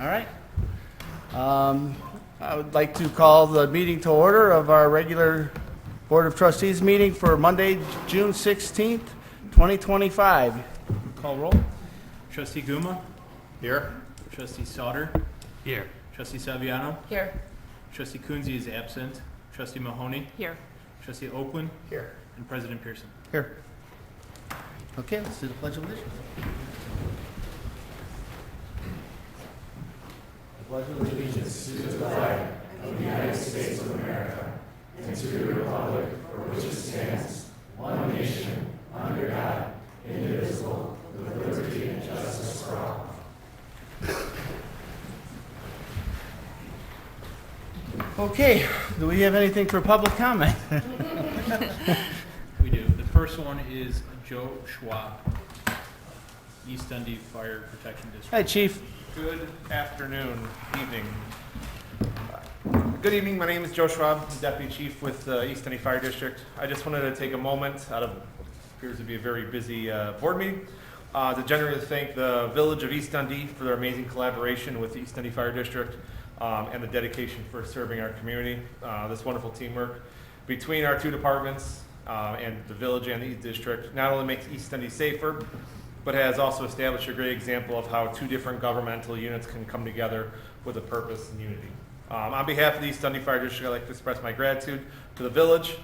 All right. I would like to call the meeting to order of our regular Board of Trustees meeting for Monday, June 16th, 2025. Call roll. Trustee Guma? Here. Trustee Sauter? Here. Trustee Saviano? Here. Trustee Coonsey is absent. Trustee Mahoney? Here. Trustee Oakland? Here. And President Pearson. Here. Okay, let's do the Pledge of Allegiance. Pledge of Allegiance to the flag of the United States of America and to the republic for which it stands, one nation, under God, indivisible, with liberty and justice for all. Okay, do we have anything for public comment? We do. The first one is Joe Schwab, East Dundee Fire Protection District. Hi, Chief. Good afternoon, evening. Good evening, my name is Joe Schwab, I'm Deputy Chief with East Dundee Fire District. I just wanted to take a moment out of what appears to be a very busy board meeting to generally thank the Village of East Dundee for their amazing collaboration with the East Dundee Fire District and the dedication for serving our community. This wonderful teamwork between our two departments and the village and the East District not only makes East Dundee safer, but has also established a great example of how two different governmental units can come together with a purpose and unity. On behalf of the East Dundee Fire District, I'd like to express my gratitude to the village,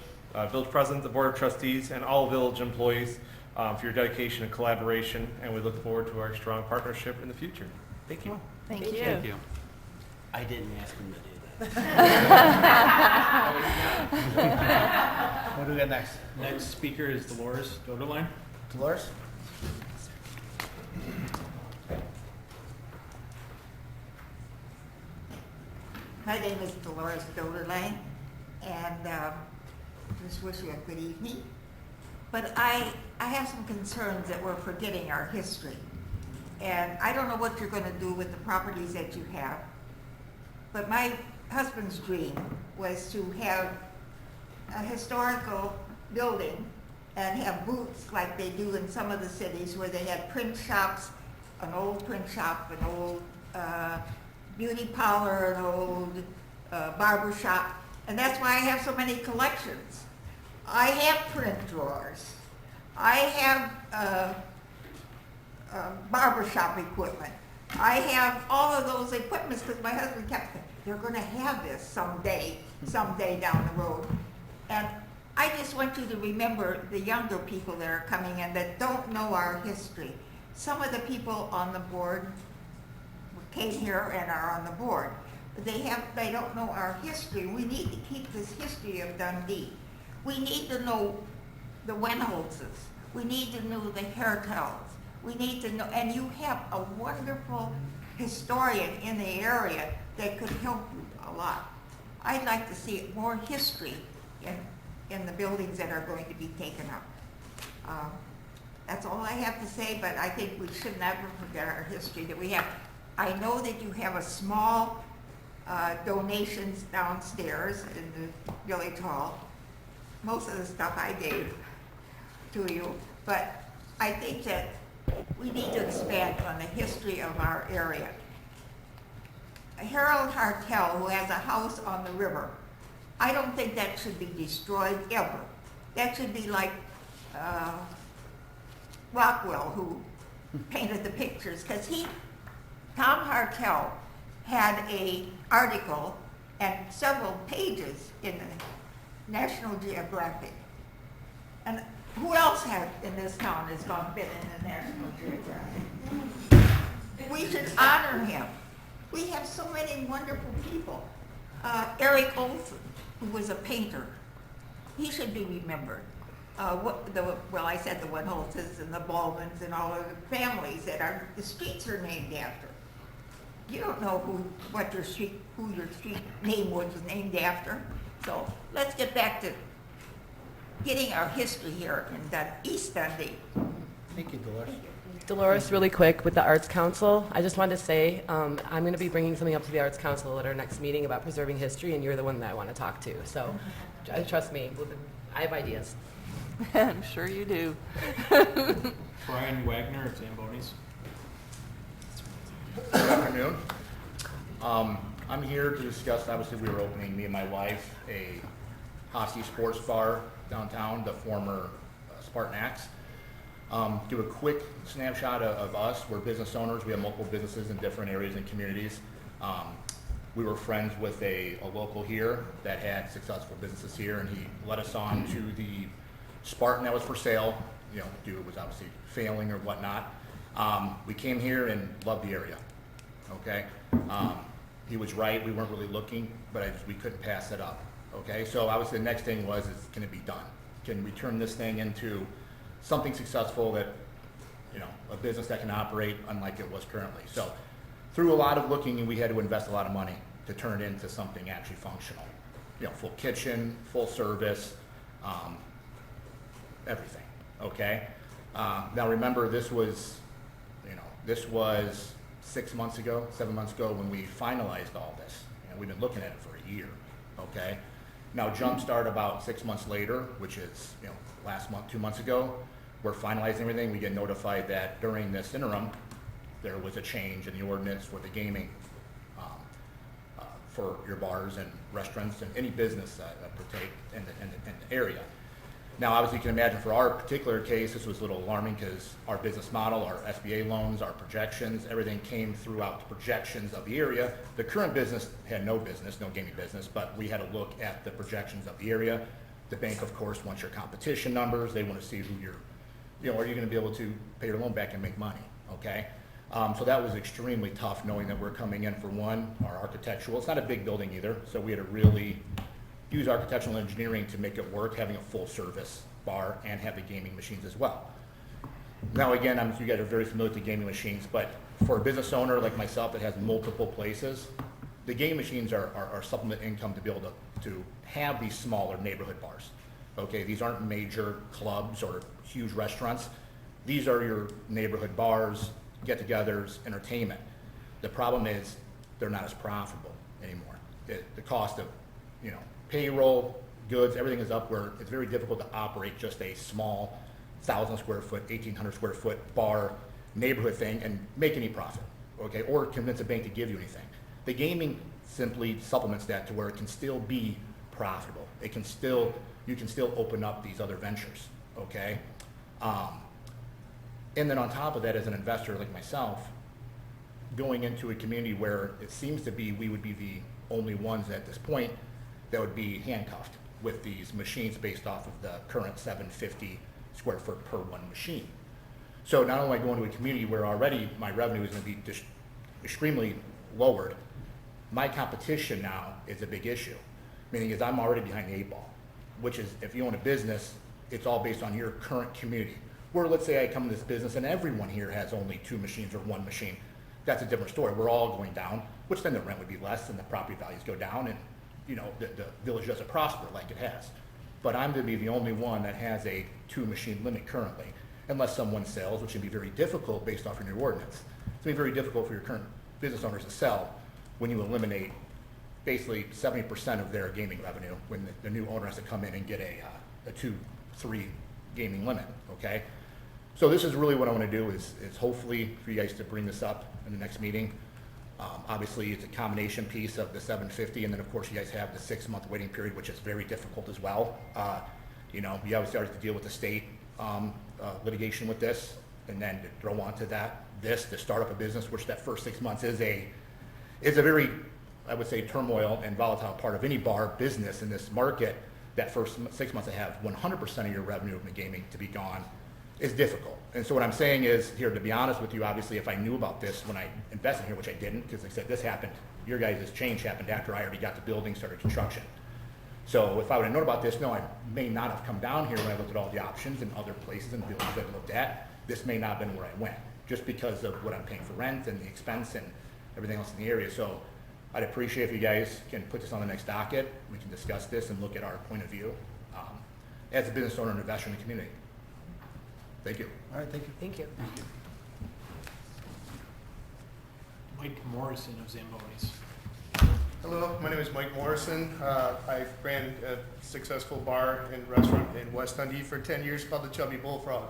village president, the board of trustees, and all village employees for your dedication and collaboration, and we look forward to our strong partnership in the future. Thank you. Thank you. Thank you. I didn't ask him to do that. What do we got next? Next speaker is Dolores Doderline. Dolores? My name is Dolores Doderline, and just wish you a good evening. But I have some concerns that we're forgetting our history. And I don't know what you're going to do with the properties that you have, but my husband's dream was to have a historical building and have booths like they do in some of the cities where they had print shops, an old print shop, an old beauty parlor, an old barber shop, and that's why I have so many collections. I have print drawers. I have barber shop equipment. I have all of those equipments because my husband kept saying, they're going to have this someday down the road. And I just want you to remember the younger people that are coming in that don't know our history. Some of the people on the board came here and are on the board. They don't know our history. We need to keep this history of Dundee. We need to know the Wenholzes. We need to know the Hertels. We need to know, and you have a wonderful historian in the area that could help you a lot. I'd like to see more history in the buildings that are going to be taken up. That's all I have to say, but I think we should never forget our history that we have. I know that you have a small donations downstairs in the village hall. Most of the stuff I gave to you, but I think that we need to expand on the history of our area. Harold Hartel, who has a house on the river, I don't think that should be destroyed ever. That should be like Rockwell, who painted the pictures, because Tom Hartel had an article and several pages in the National Geographic. And who else in this town has been in the National Geographic? We should honor him. We have so many wonderful people. Eric Olson, who was a painter, he should be remembered. I said the Wenholzes and the Baldwins and all of the families that the streets are named after. You don't know who your street name was named after. So let's get back to getting our history here in East Dundee. Thank you, Dolores. Dolores, really quick, with the Arts Council, I just wanted to say I'm going to be bringing something up to the Arts Council at our next meeting about preserving history, and you're the one that I want to talk to. So trust me, I have ideas. I'm sure you do. Brian Wagner of Zambonis. Good afternoon. I'm here to discuss, obviously we were opening, me and my wife, a Hossie Sports Bar downtown, the former Spartan Axe. Do a quick snapshot of us. We're business owners. We have multiple businesses in different areas and communities. We were friends with a local here that had successful businesses here, and he led us on to the Spartan that was for sale. You know, dude was obviously failing or whatnot. We came here and loved the area. Okay, he was right. We weren't really looking, but we couldn't pass it up. Okay, so obviously the next thing was, can it be done? Can we turn this thing into something successful that, you know, a business that can operate unlike it was currently? So through a lot of looking, we had to invest a lot of money to turn it into something actually functional. You know, full kitchen, full service, everything. Okay. Now remember, this was 6 months ago, 7 months ago when we finalized all this, and we've been looking at it for a year. Okay. Now Jumpstart about 6 months later, which is, you know, last month, 2 months ago, we're finalizing everything. We get notified that during this interim, there was a change in the ordinance for the gaming, for your bars and restaurants and any business that partake in the area. Now, obviously, you can imagine for our particular case, this was a little alarming because our business model, our SBA loans, our projections, everything came throughout the projections of the area. The current business had no gaming business, but we had to look at the projections of the area. The bank, of course, wants your competition numbers. They want to see who are you going to be able to pay your loan back and make money, okay? So that was extremely tough, knowing that we're coming in for our architectural. It's not a big building either, so we had to really use architectural engineering to make it work, having a full service bar and have the gaming machines as well. Now again, you guys are very familiar with the gaming machines, but for a business owner like myself that has multiple places, the gaming machines are supplement income to be able to have these smaller neighborhood bars. Okay, these aren't major clubs or huge restaurants. These are your neighborhood bars, get-togethers, entertainment. The problem is they're not as profitable anymore. The cost of, you know, payroll, goods, everything is up where it's very difficult to operate just a small 1,000 square foot, 1,800 square foot bar neighborhood thing and make any profit, okay, or convince a bank to give you anything. The gaming simply supplements that to where it can still be profitable. You can still open up these other ventures, okay? And then on top of that, as an investor like myself, going into a community where it seems to be we would be the only ones at this point that would be handcuffed with these machines based off of the current 750 square foot per one machine. So not only am I going to a community where already my revenue is going to be extremely lowered, my competition now is a big issue. Meaning is I'm already behind the 8 ball, which is if you own a business, it's all based on your current community. Where let's say I come to this business and everyone here has only 2 machines or 1 machine. That's a different story. We're all going down, which then the rent would be less and the property values go down and, you know, the village doesn't prosper like it has. But I'm going to be the only one that has a 2 machine limit currently, unless someone sells, which would be very difficult based off your new ordinance. It's going to be very difficult for your current business owners to sell when you eliminate basically 70% of their gaming revenue when the new owner has to come in and get a 2-3 gaming limit, okay? So this is really what I want to do is hopefully for you guys to bring this up in the next meeting. Obviously, it's a combination piece of the 750, and then of course you guys have the 6-month waiting period, which is very difficult as well. You know, you obviously have to deal with the state litigation with this, and then to throw onto that to start up a business, which that first 6 months is a very, I would say, turmoil and volatile part of any bar business in this market. That first 6 months to have 100% of your revenue from the gaming to be gone is difficult. And so what I'm saying is, here, to be honest with you, obviously, if I knew about this when I invested here, which I didn't, because like I said, this happened, your guys' change happened after I already got the building, started construction. So if I would have known about this, no, I may not have come down here when I looked at all the options and other places and buildings I looked at. This may not have been where I went, just because of what I'm paying for rent and the expense and everything else in the area. So I'd appreciate if you guys can put this on the next docket. We can discuss this and look at our point of view as a business owner and investor in the community. Thank you. All right, thank you. Thank you. Mike Morrison of Zambonis. Hello, my name is Mike Morrison. I ran a successful bar and restaurant in West Dundee for 10 years called the Chubby Bullfrog.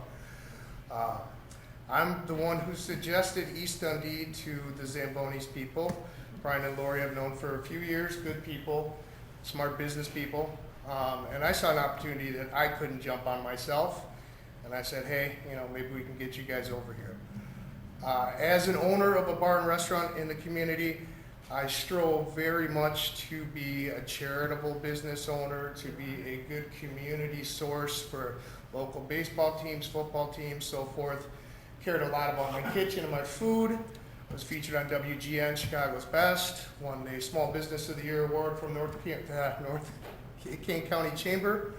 I'm the one who suggested East Dundee to the Zambonis people. Brian and Lori I've known for a few years, good people, smart business people. And I saw an opportunity that I couldn't jump on myself. And I said, hey, maybe we can get you guys over here. As an owner of a bar and restaurant in the community, I strove very much to be a charitable business owner, to be a good community source for local baseball teams, football teams, so forth. Cared a lot about my kitchen and my food. Was featured on WGN, Chicago's Best. Won the Small Business of the Year award from North Kane County Chamber.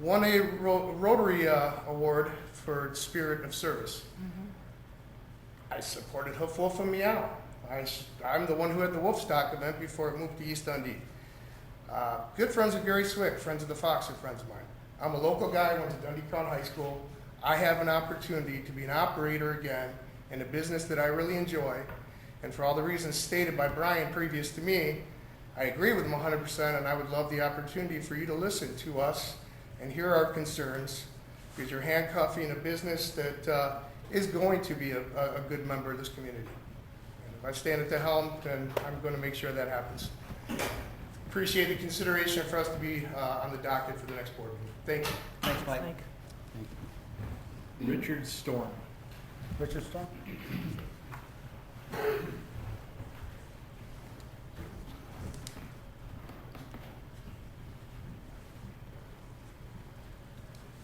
Won a Rotary award for Spirit of Service. I supported Hoof Wolf and Meow. I'm the one who had the Wolfstock event before it moved to East Dundee. Good friends with Gary Swick, friends of the Fox are friends of mine. I'm a local guy, went to Dundee Crown High School. I have an opportunity to be an operator again in a business that I really enjoy. And for all the reasons stated by Brian previous to me, I agree with him 100%, and I would love the opportunity for you to listen to us and hear our concerns, because you're handcuffing a business that is going to be a good member of this community. And if I stand at the helm, then I'm going to make sure that happens. Appreciate the consideration for us to be on the docket for the next board meeting. Thank you. Thanks, Mike. Richard Storm. Richard Storm?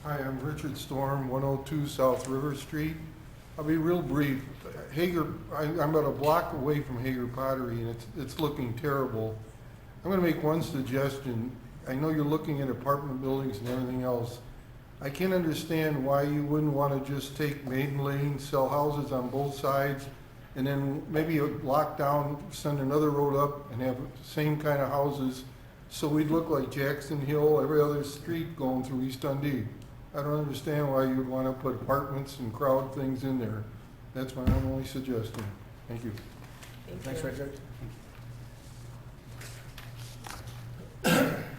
Hi, I'm Richard Storm, 102 South River Street. I'll be real brief. I'm about a block away from Hager Pottery, and it's looking terrible. I'm going to make one suggestion. I know you're looking at apartment buildings and everything else. I can't understand why you wouldn't want to just take Maiden Lane, sell houses on both sides, and then maybe lock down, send another road up, and have the same kind of houses, so we'd look like Jackson Hill, every other street going through East Dundee. I don't understand why you'd want to put apartments and crowd things in there. That's my only suggestion. Thank you. Thanks, Richard.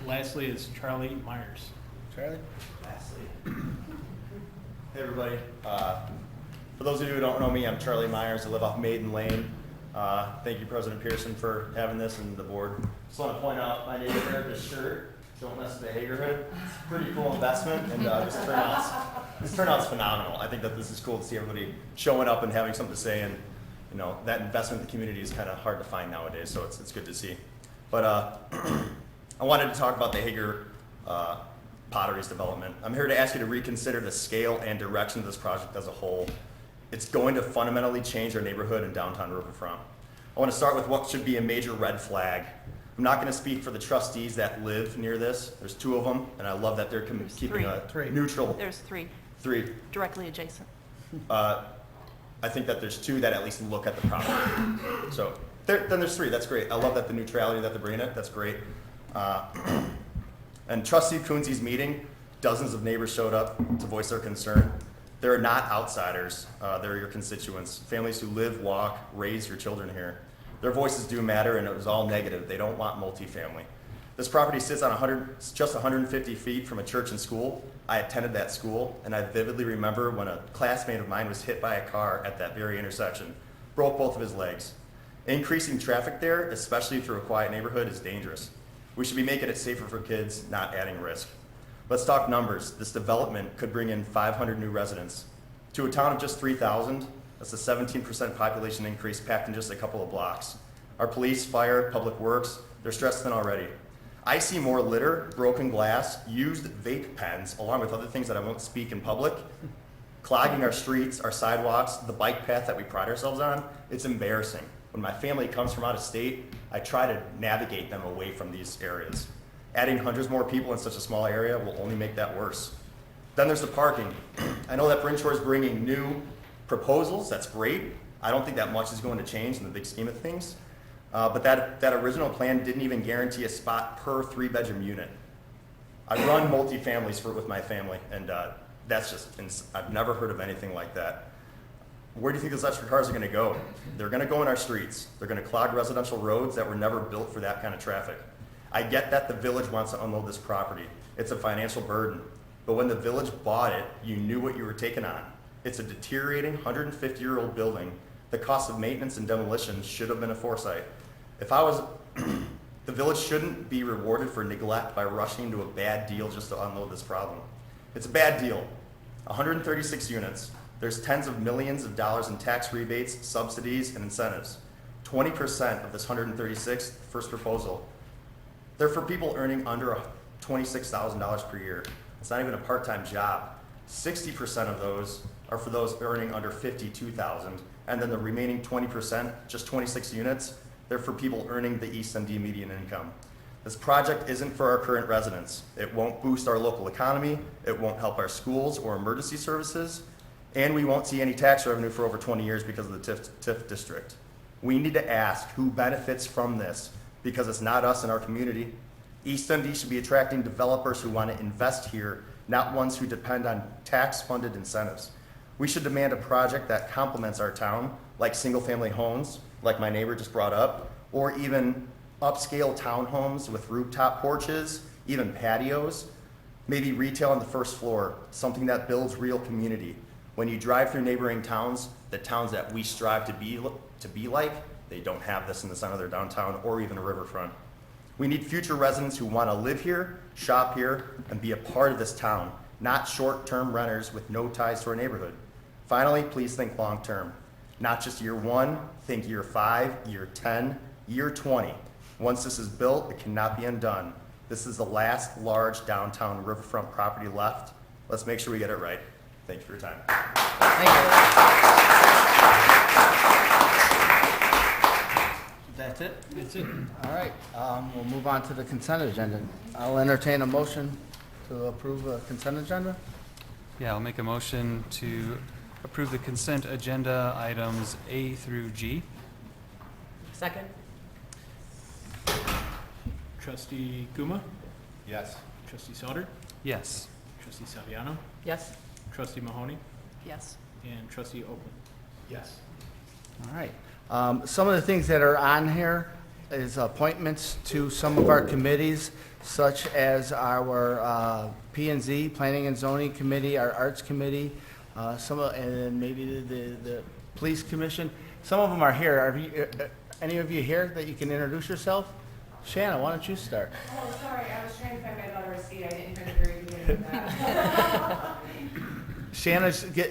Lastly is Charlie Myers. Charlie? Hey everybody. For those of you who don't know me, I'm Charlie Myers. I live off Maiden Lane. Thank you, President Pearson, for having this, and the board. Just want to point out my neighborhood, this shirt, Don't Mess with the Hagerhood. It's a pretty cool investment, and this turnout's phenomenal. I think that this is cool to see everybody showing up and having something to say, and that investment in the community is kind of hard to find nowadays, so it's good to see. But I wanted to talk about the Hager Potteries development. I'm here to ask you to reconsider the scale and direction of this project as a whole. It's going to fundamentally change our neighborhood and downtown Riverfront. I want to start with what should be a major red flag. I'm not going to speak for the trustees that live near this. There's 2 of them, and I love that they're keeping a neutral. There's 3 3. directly adjacent. I think that there's 2 that at least look at the property. So then there's 3. That's great. I love that the neutrality that they're bringing it. That's great. And Trustee Kunze's meeting, dozens of neighbors showed up to voice their concern. They're not outsiders. They're your constituents, families who live, walk, raise your children here. Their voices do matter, and it was all negative. They don't want multifamily. This property sits on just 150 feet from a church and school. I attended that school, and I vividly remember when a classmate of mine was hit by a car at that very intersection, broke both of his legs. Increasing traffic there, especially through a quiet neighborhood, is dangerous. We should be making it safer for kids, not adding risk. Let's talk numbers. This development could bring in 500 new residents. To a town of just 3,000, that's a 17% population increase packed in just a couple of blocks. Our police, fire, public works, they're stressed thin already. I see more litter, broken glass, used vape pens, along with other things that I won't speak in public, clogging our streets, our sidewalks, the bike path that we pride ourselves on. It's embarrassing. When my family comes from out of state, I try to navigate them away from these areas. Adding hundreds more people in such a small area will only make that worse. Then there's the parking. I know that Brinshore is bringing new proposals. That's great. I don't think that much is going to change in the big scheme of things. But that original plan didn't even guarantee a spot per 3-bedroom unit. I run multifamilies with my family, and that's just, I've never heard of anything like that. Where do you think those extra cars are going to go? They're going to go in our streets. They're going to clog residential roads that were never built for that kind of traffic. I get that the village wants to unload this property. It's a financial burden. But when the village bought it, you knew what you were taking on. It's a deteriorating 150-year-old building The cost of maintenance and demolition should have been a foresight. If I was, the village shouldn't be rewarded for neglect by rushing into a bad deal just to unload this problem. It's a bad deal. 136 units. There's tens of millions of dollars in tax rebates, subsidies, and incentives. 20% of this 136, first proposal, they're for people earning under $26,000 per year. It's not even a part-time job. 60% of those are for those earning under $52,000, and then the remaining 20%, just 26 units, they're for people earning the East Dundee median income. This project isn't for our current residents. It won't boost our local economy, it won't help our schools or emergency services, and we won't see any tax revenue for over 20 years because of the TIF district. We need to ask who benefits from this, because it's not us in our community. East Dundee should be attracting developers who want to invest here, not ones who depend on tax-funded incentives. We should demand a project that complements our town, like single-family homes, like my neighbor just brought up, or even upscale townhomes with rooftop porches, even patios, maybe retail on the first floor, something that builds real community. When you drive through neighboring towns, the towns that we strive to be like, they don't have this in the center of their downtown or even a riverfront. We need future residents who want to live here, shop here, and be a part of this town, not short-term renters with no ties to our neighborhood. Finally, please think long-term. Not just year 1, think year 5, year 10, year 20. Once this is built, it cannot be undone. This is the last large downtown riverfront property left. Let's make sure we get it right. Thank you for your time. Thank you. That's it? That's it. All right, we'll move on to the consent agenda. I'll entertain a motion to approve a consent agenda. Yeah, I'll make a motion to approve the consent agenda items A through G. Second? Trustee Guma, Yes. trustee Sauter, Yes. trustee Saviano, Yes? trustee Mahoney, Yes. and trustee Oakland. Yes. All right. Some of the things that are on here is appointments to some of our committees, such as our P&Z, Planning and Zoning Committee, our Arts Committee, and then maybe the Police Commission. Some of them are here. Are any of you here that you can introduce yourself? Shanna, why don't you start? Oh, sorry, I was trying to find my daughter's seat, I didn't hear the very beginning of that. Shanna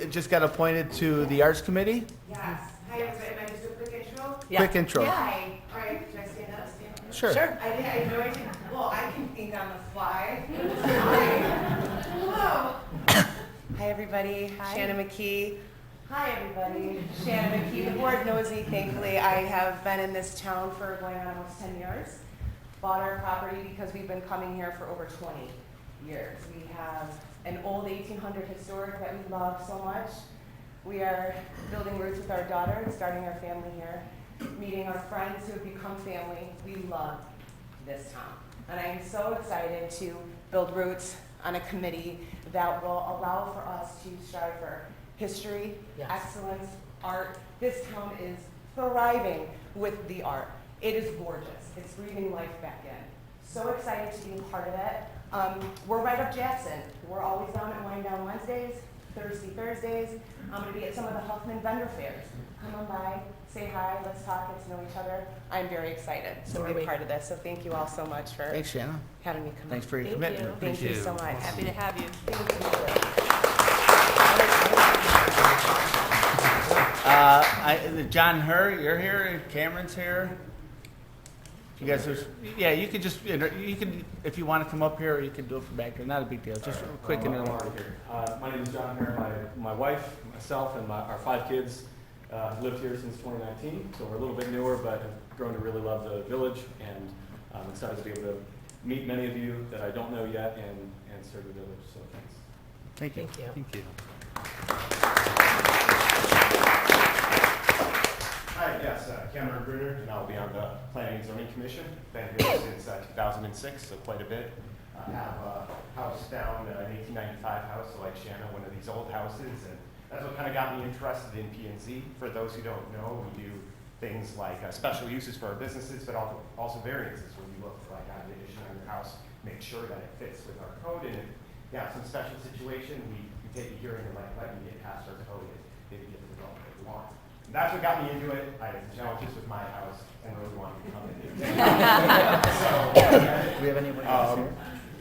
just got appointed to the Arts Committee? Yes, hi, everybody, am I just do a quick intro? Yeah. Quick intro. Hi, all right, should I stand up? Sure. I didn't know I did, well, I can think on the fly. Hello. Hi, everybody, Shannon McKee. Hi, everybody, Shannon McKee. The board knows me, thankfully. I have been in this town for going on almost 10 years. Bought our property because we've been coming here for over 20 years. We have an old 1800 historic that we love so much. We are building roots with our daughter and starting our family here, meeting our friends who have become family. We love this town. And I am so excited to build roots on a committee that will allow for us to strive for history, Yes. excellence, art. This town is thriving with the art. It is gorgeous. It's breathing life back in. So excited to be a part of it. We're right up Jackson. We're always down at Wine Down Wednesdays, Thursdays. I'm going to be at some of the Huffman vendor fairs. Come on by, say hi, let's talk, get to know each other. I'm very excited to be a part of this. So thank you all so much for Thanks, Shanna. having me come. Thanks for your Thank commitment. you. Thank you so much. Happy to have you. John Herr, you're here, Cameron's here. You guys are, yeah, you could just, you can, if you want to come up here, or you can do it from back there, not a big deal, just quick and My name is John Herr. My wife, myself, and our 5 kids have lived here since 2019, so we're a little bit newer, but have grown to really love the village, and I'm excited to be able to meet many of you that I don't know yet and serve the village, so thanks. Thank you. Thank you. Thank you. Hi, yes, Cameron Bruner, and I'll be on the Planning and Zoning Commission. Been here since 2006, so quite a bit. I have a house down, an 1895 house, so like Shanna, one of these old houses, and that's what kind of got me interested in P&Z. For those who don't know, we do things like special uses for our businesses, but also variances when you look for like an addition on your house, make sure that it fits with our code, and if you have some special situation, we take a hearing and like let you get past our code and maybe get the result that we want. That's what got me into it. I had challenges with my house and really wanted to come in. Do we have anybody else here?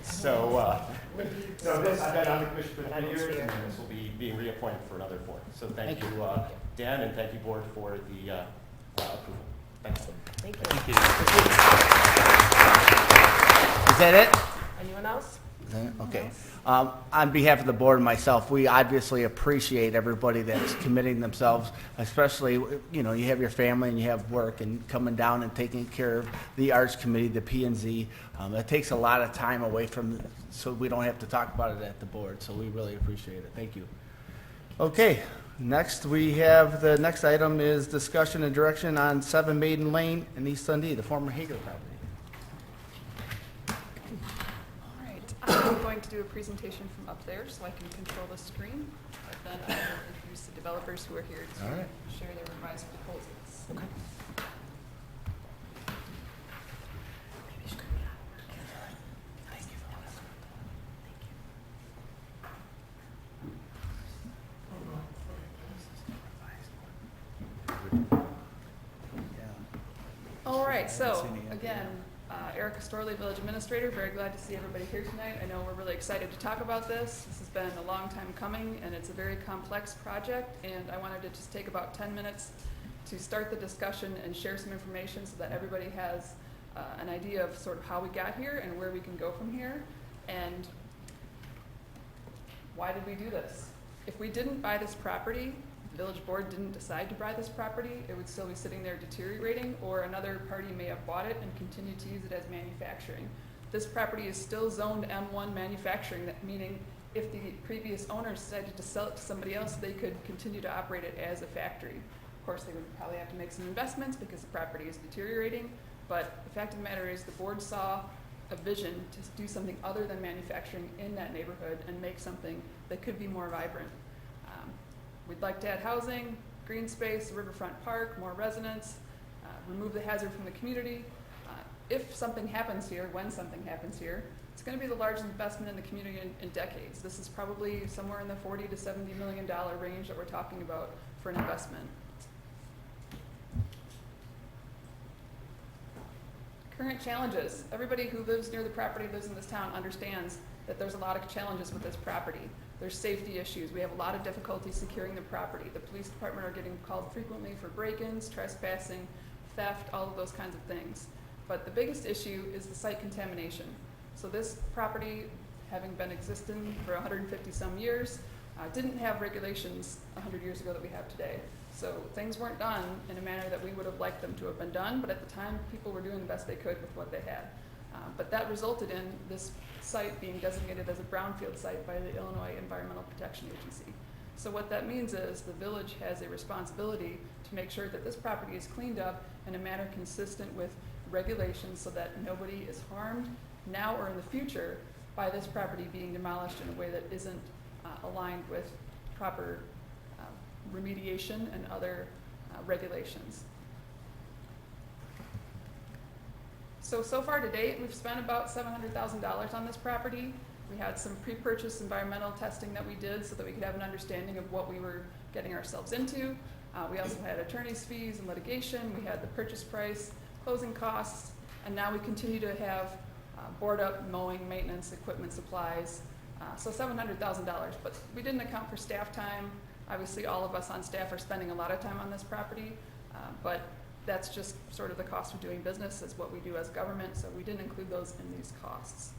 So this, I've been on the commission for 10 years, and this will be being reappointed for another 4. So thank you, Dan, and thank you, board, for the approval. Thanks. Thank you. Thank you. Is that it? Anyone else? Okay. On behalf of the board and myself, we obviously appreciate everybody that's committing themselves, especially, you know, you have your family and you have work, and coming down and taking care of the Arts Committee, the P&Z. It takes a lot of time away from, so we don't have to talk about it at the board, so we really appreciate it. Thank you. Okay, next we have, the next item is discussion and direction on 7 Maiden Lane in East Dundee, the former Hager property. I'm going to do a presentation from up there so I can control the screen. But then I will introduce the developers who are here to share their revised proposals. Okay. All right, so again, Erica Storley, Village Administrator, very glad to see everybody here tonight. I know we're really excited to talk about this. This has been a long time coming, and it's a very complex project, and I wanted to just take about 10 minutes to start the discussion and share some information so that everybody has an idea of sort of how we got here and where we can go from here, and why did we do this? If we didn't buy this property, the village board didn't decide to buy this property, it would still be sitting there deteriorating, or another party may have bought it and continued to use it as manufacturing. This property is still zoned M1 manufacturing, that meaning if the previous owners decided to sell it to somebody else, they could continue to operate it as a factory. Of course, they would probably have to make some investments because the property is deteriorating, but the fact of the matter is the board saw a vision to do something other than manufacturing in that neighborhood and make something that could be more vibrant. We'd like to add housing, green space, riverfront park, more residents, remove the hazard from the community. If something happens here, when something happens here, it's going to be the largest investment in the community in decades. This is probably somewhere in the $40 to $70 million range that we're talking about for an investment. Current challenges. Everybody who lives near the property, lives in this town, understands that there's a lot of challenges with this property. There's safety issues. We have a lot of difficulty securing the property. The police department are getting called frequently for break-ins, trespassing, theft, all of those kinds of things. But the biggest issue is the site contamination. So this property, having been existing for 150 some years, didn't have regulations 100 years ago that we have today. So things weren't done in a manner that we would have liked them to have been done, but at the time people were doing the best they could with what they had. But that resulted in this site being designated as a brownfield site by the Illinois Environmental Protection Agency. So what that means is the village has a responsibility to make sure that this property is cleaned up in a manner consistent with regulations so that nobody is harmed now or in the future by this property being demolished in a way that isn't aligned with proper remediation and other regulations. So far to date, we've spent about $700,000 on this property. We had some pre-purchase environmental testing that we did so that we could have an understanding of what we were getting ourselves into. We also had attorney's fees and litigation. We had the purchase price, closing costs, and now we continue to have board up, mowing, maintenance, equipment, supplies. So $700,000, but we didn't account for staff time. Obviously, all of us on staff are spending a lot of time on this property, but that's just sort of the cost of doing business, is what we do as government, so we didn't include those in these costs.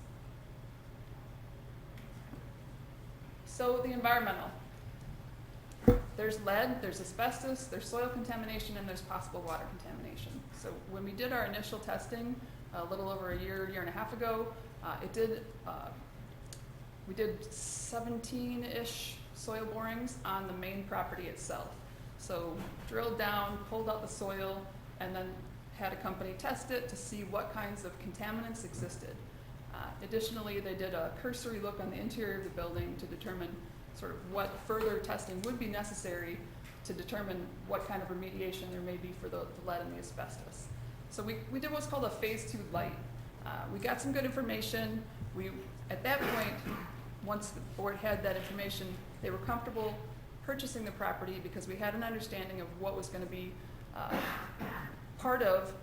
So the environmental. There's lead, there's asbestos, there's soil contamination, and there's possible water contamination. So when we did our initial testing a little over a year and a half ago, we did 17-ish soil borings on the main property itself. So drilled down, pulled out the soil, and then had a company test it to see what kinds of contaminants existed. Additionally, they did a cursory look on the interior of the building to determine sort of what further testing would be necessary to determine what kind of remediation there may be for the lead and the asbestos. So we did what's called a phase 2 light. We got some good information. At that point, once the board had that information, they were comfortable purchasing the property because we had an understanding of what was going to be part of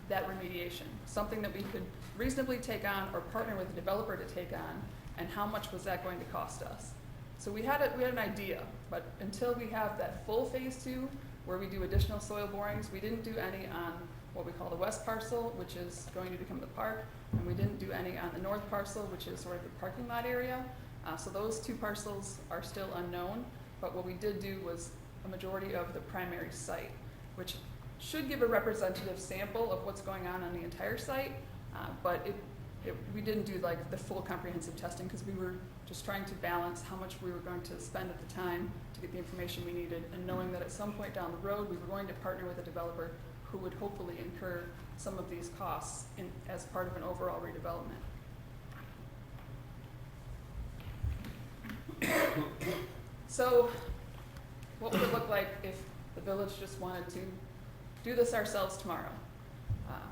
that remediation, something that we could reasonably take on or partner with the developer to take on, and how much was that going to cost us. So we had an idea, but until we have that full phase 2, where we do additional soil borings, we didn't do any on what we call the west parcel, which is going to become the park, and we didn't do any on the north parcel, which is sort of the parking lot area. So those 2 parcels are still unknown, but what we did do was a majority of the primary site, which should give a representative sample of what's going on the entire site, but we didn't do like the full comprehensive testing because we were just trying to balance how much we were going to spend at the time to get the information we needed, and knowing that at some point down the road we were going to partner with a developer who would hopefully incur some of these costs as part of an overall redevelopment. So what would it look like if the village just wanted to do this ourselves tomorrow?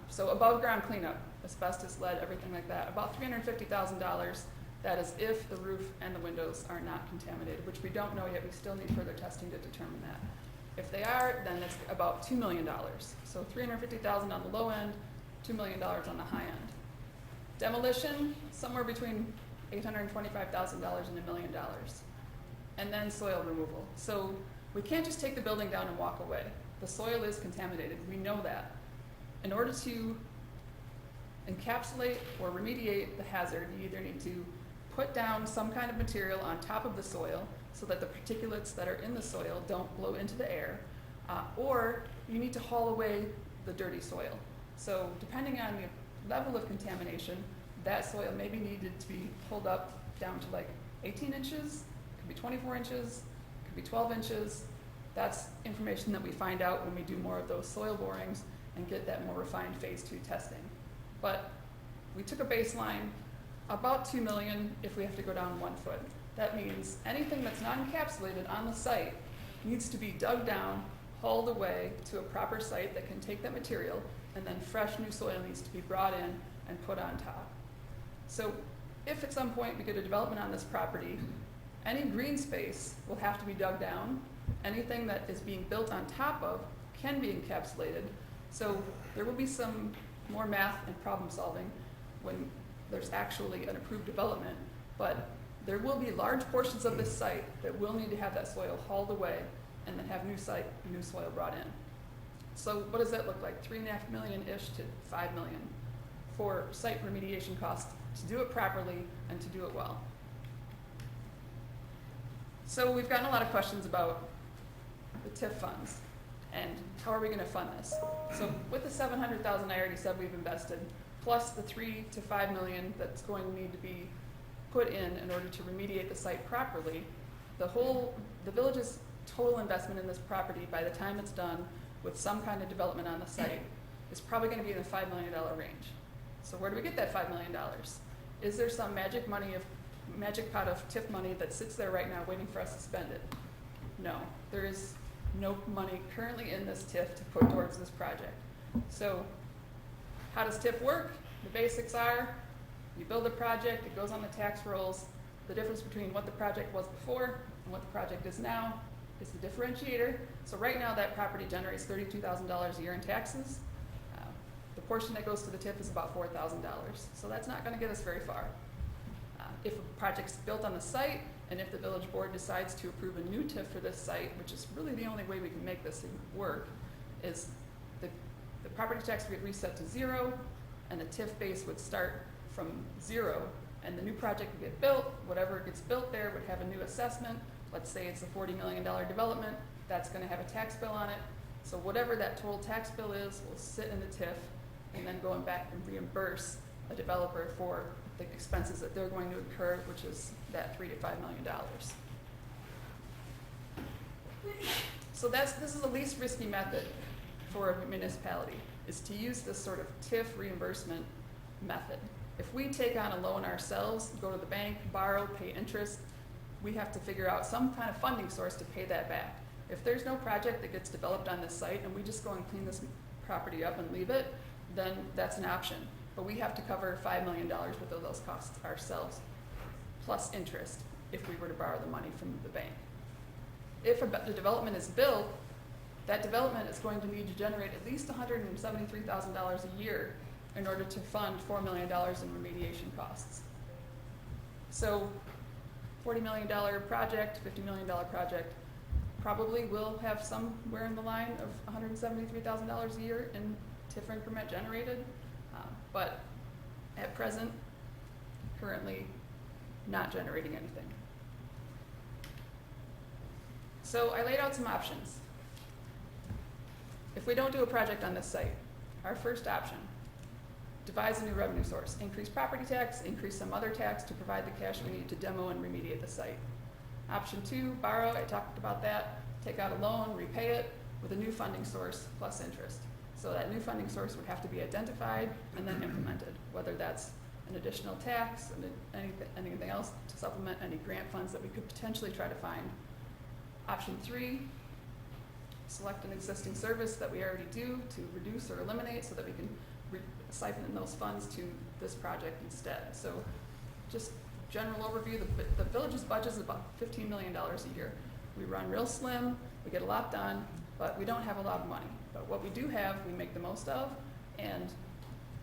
So above ground cleanup, asbestos, lead, everything like that, about $350,000. That is if the roof and the windows are not contaminated, which we don't know yet. We still need further testing to determine that. If they are, then it's about $2 million. So $350,000 on the low end, $2 million on the high end. Demolition, somewhere between $825,000 and $1 million. And then soil removal. So we can't just take the building down and walk away. The soil is contaminated. We know that. In order to encapsulate or remediate the hazard, you either need to put down some kind of material on top of the soil so that the particulates that are in the soil don't blow into the air, or you need to haul away the dirty soil. So depending on the level of contamination, that soil may be needed to be pulled up down to like 18 inches, could be 24 inches, could be 12 inches. That's information that we find out when we do more of those soil borings and get that more refined phase 2 testing. But we took a baseline, about 2 million if we have to go down 1 foot. That means anything that's not encapsulated on the site needs to be dug down, hauled away to a proper site that can take that material, and then fresh new soil needs to be brought in and put on top. So if at some point we get a development on this property, any green space will have to be dug down. Anything that is being built on top of can be encapsulated. So there will be some more math and problem solving when there's actually an approved development, but there will be large portions of this site that will need to have that soil hauled away and then have new soil brought in. So what does that look like? $3.5 million-ish to $5 million for site remediation costs to do it properly and to do it well. So we've gotten a lot of questions about the TIF funds and how are we going to fund this? So with the $700,000 I already said we've invested, plus the $3 to $5 million that's going to need to be put in order to remediate the site properly, the village's total investment in this property by the time it's done with some kind of development on the site is probably going to be in the $5 million range. So where do we get that $5 million? Is there some magic pot of TIF money that sits there right now waiting for us to spend it? No, there is no money currently in this TIF to put towards this project. So how does TIF work? The basics are, you build a project, it goes on the tax rolls. The difference between what the project was before and what the project is now is the differentiator. So right now that property generates $32,000 a year in taxes. The portion that goes to the TIF is about $4,000. So that's not going to get us very far. If a project's built on the site, and if the village board decides to approve a new TIF for this site, which is really the only way we can make this thing work, is the property tax would get reset to 0, and the TIF base would start from 0, and the new project would get built. Whatever gets built there would have a new assessment. Let's say it's a $40 million development. That's going to have a tax bill on it. So whatever that total tax bill is will sit in the TIF, and then going back and reimburse a developer for the expenses that they're going to incur, which is that $3 to $5 million. So this is the least risky method for a municipality, is to use this sort of TIF reimbursement method. If we take on a loan ourselves, go to the bank, borrow, pay interest, we have to figure out some kind of funding source to pay that back. If there's no project that gets developed on this site and we just go and clean this property up and leave it, then that's an option. But we have to cover $5 million worth of those costs ourselves, plus interest, if we were to borrow the money from the bank. if the development is built, that development is going to need to generate at least $173,000 a year in order to fund $4 million in remediation costs. So $40 million project, $50 million project, probably will have somewhere in the line of $173,000 a year in TIF increment generated, but at present, currently not generating anything. So I laid out some options. If we don't do a project on this site, our first option, devise a new revenue source, increase property tax, increase some other tax to provide the cash we need to demo and remediate the site. Option 2, borrow, I talked about that, take out a loan, repay it with a new funding source plus interest. So that new funding source would have to be identified and then implemented, whether that's an additional tax, and anything else to supplement any grant funds that we could potentially try to find. Option 3, select an existing service that we already do to reduce or eliminate so that we can siphon in those funds to this project instead. So just general overview, the village's budget is about $15 million a year. We run real slim, we get a lot done, but we don't have a lot of money. But what we do have, we make the most of, and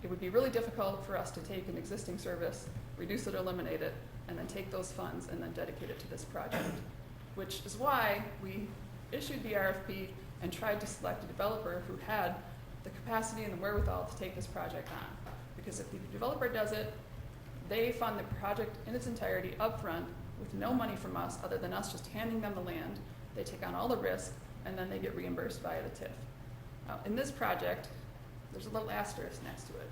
it would be really difficult for us to take an existing service, reduce it or eliminate it, and then take those funds and then dedicate it to this project, which is why we issued the RFP and tried to select a developer who had the capacity and the wherewithal to take this project on. Because if the developer does it, they fund the project in its entirety upfront with no money from us other than us just handing them the land. They take on all the risk, and then they get reimbursed via the TIF. In this project, there's a little asterisk next to it.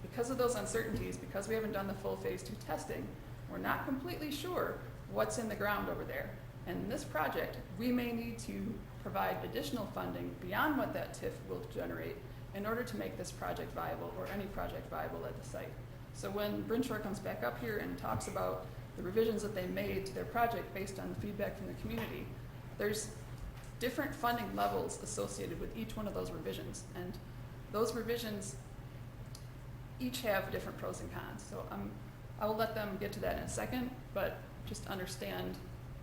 Because of those uncertainties, because we haven't done the full phase 2 testing, we're not completely sure what's in the ground over there. And in this project, we may need to provide additional funding beyond what that TIF will generate in order to make this project viable, or any project viable at the site. So when Brinshore comes back up here and talks about the revisions that they made to their project based on the feedback from the community, there's different funding levels associated with each one of those revisions. And those revisions each have different pros and cons. So I will let them get to that in a second, but just understand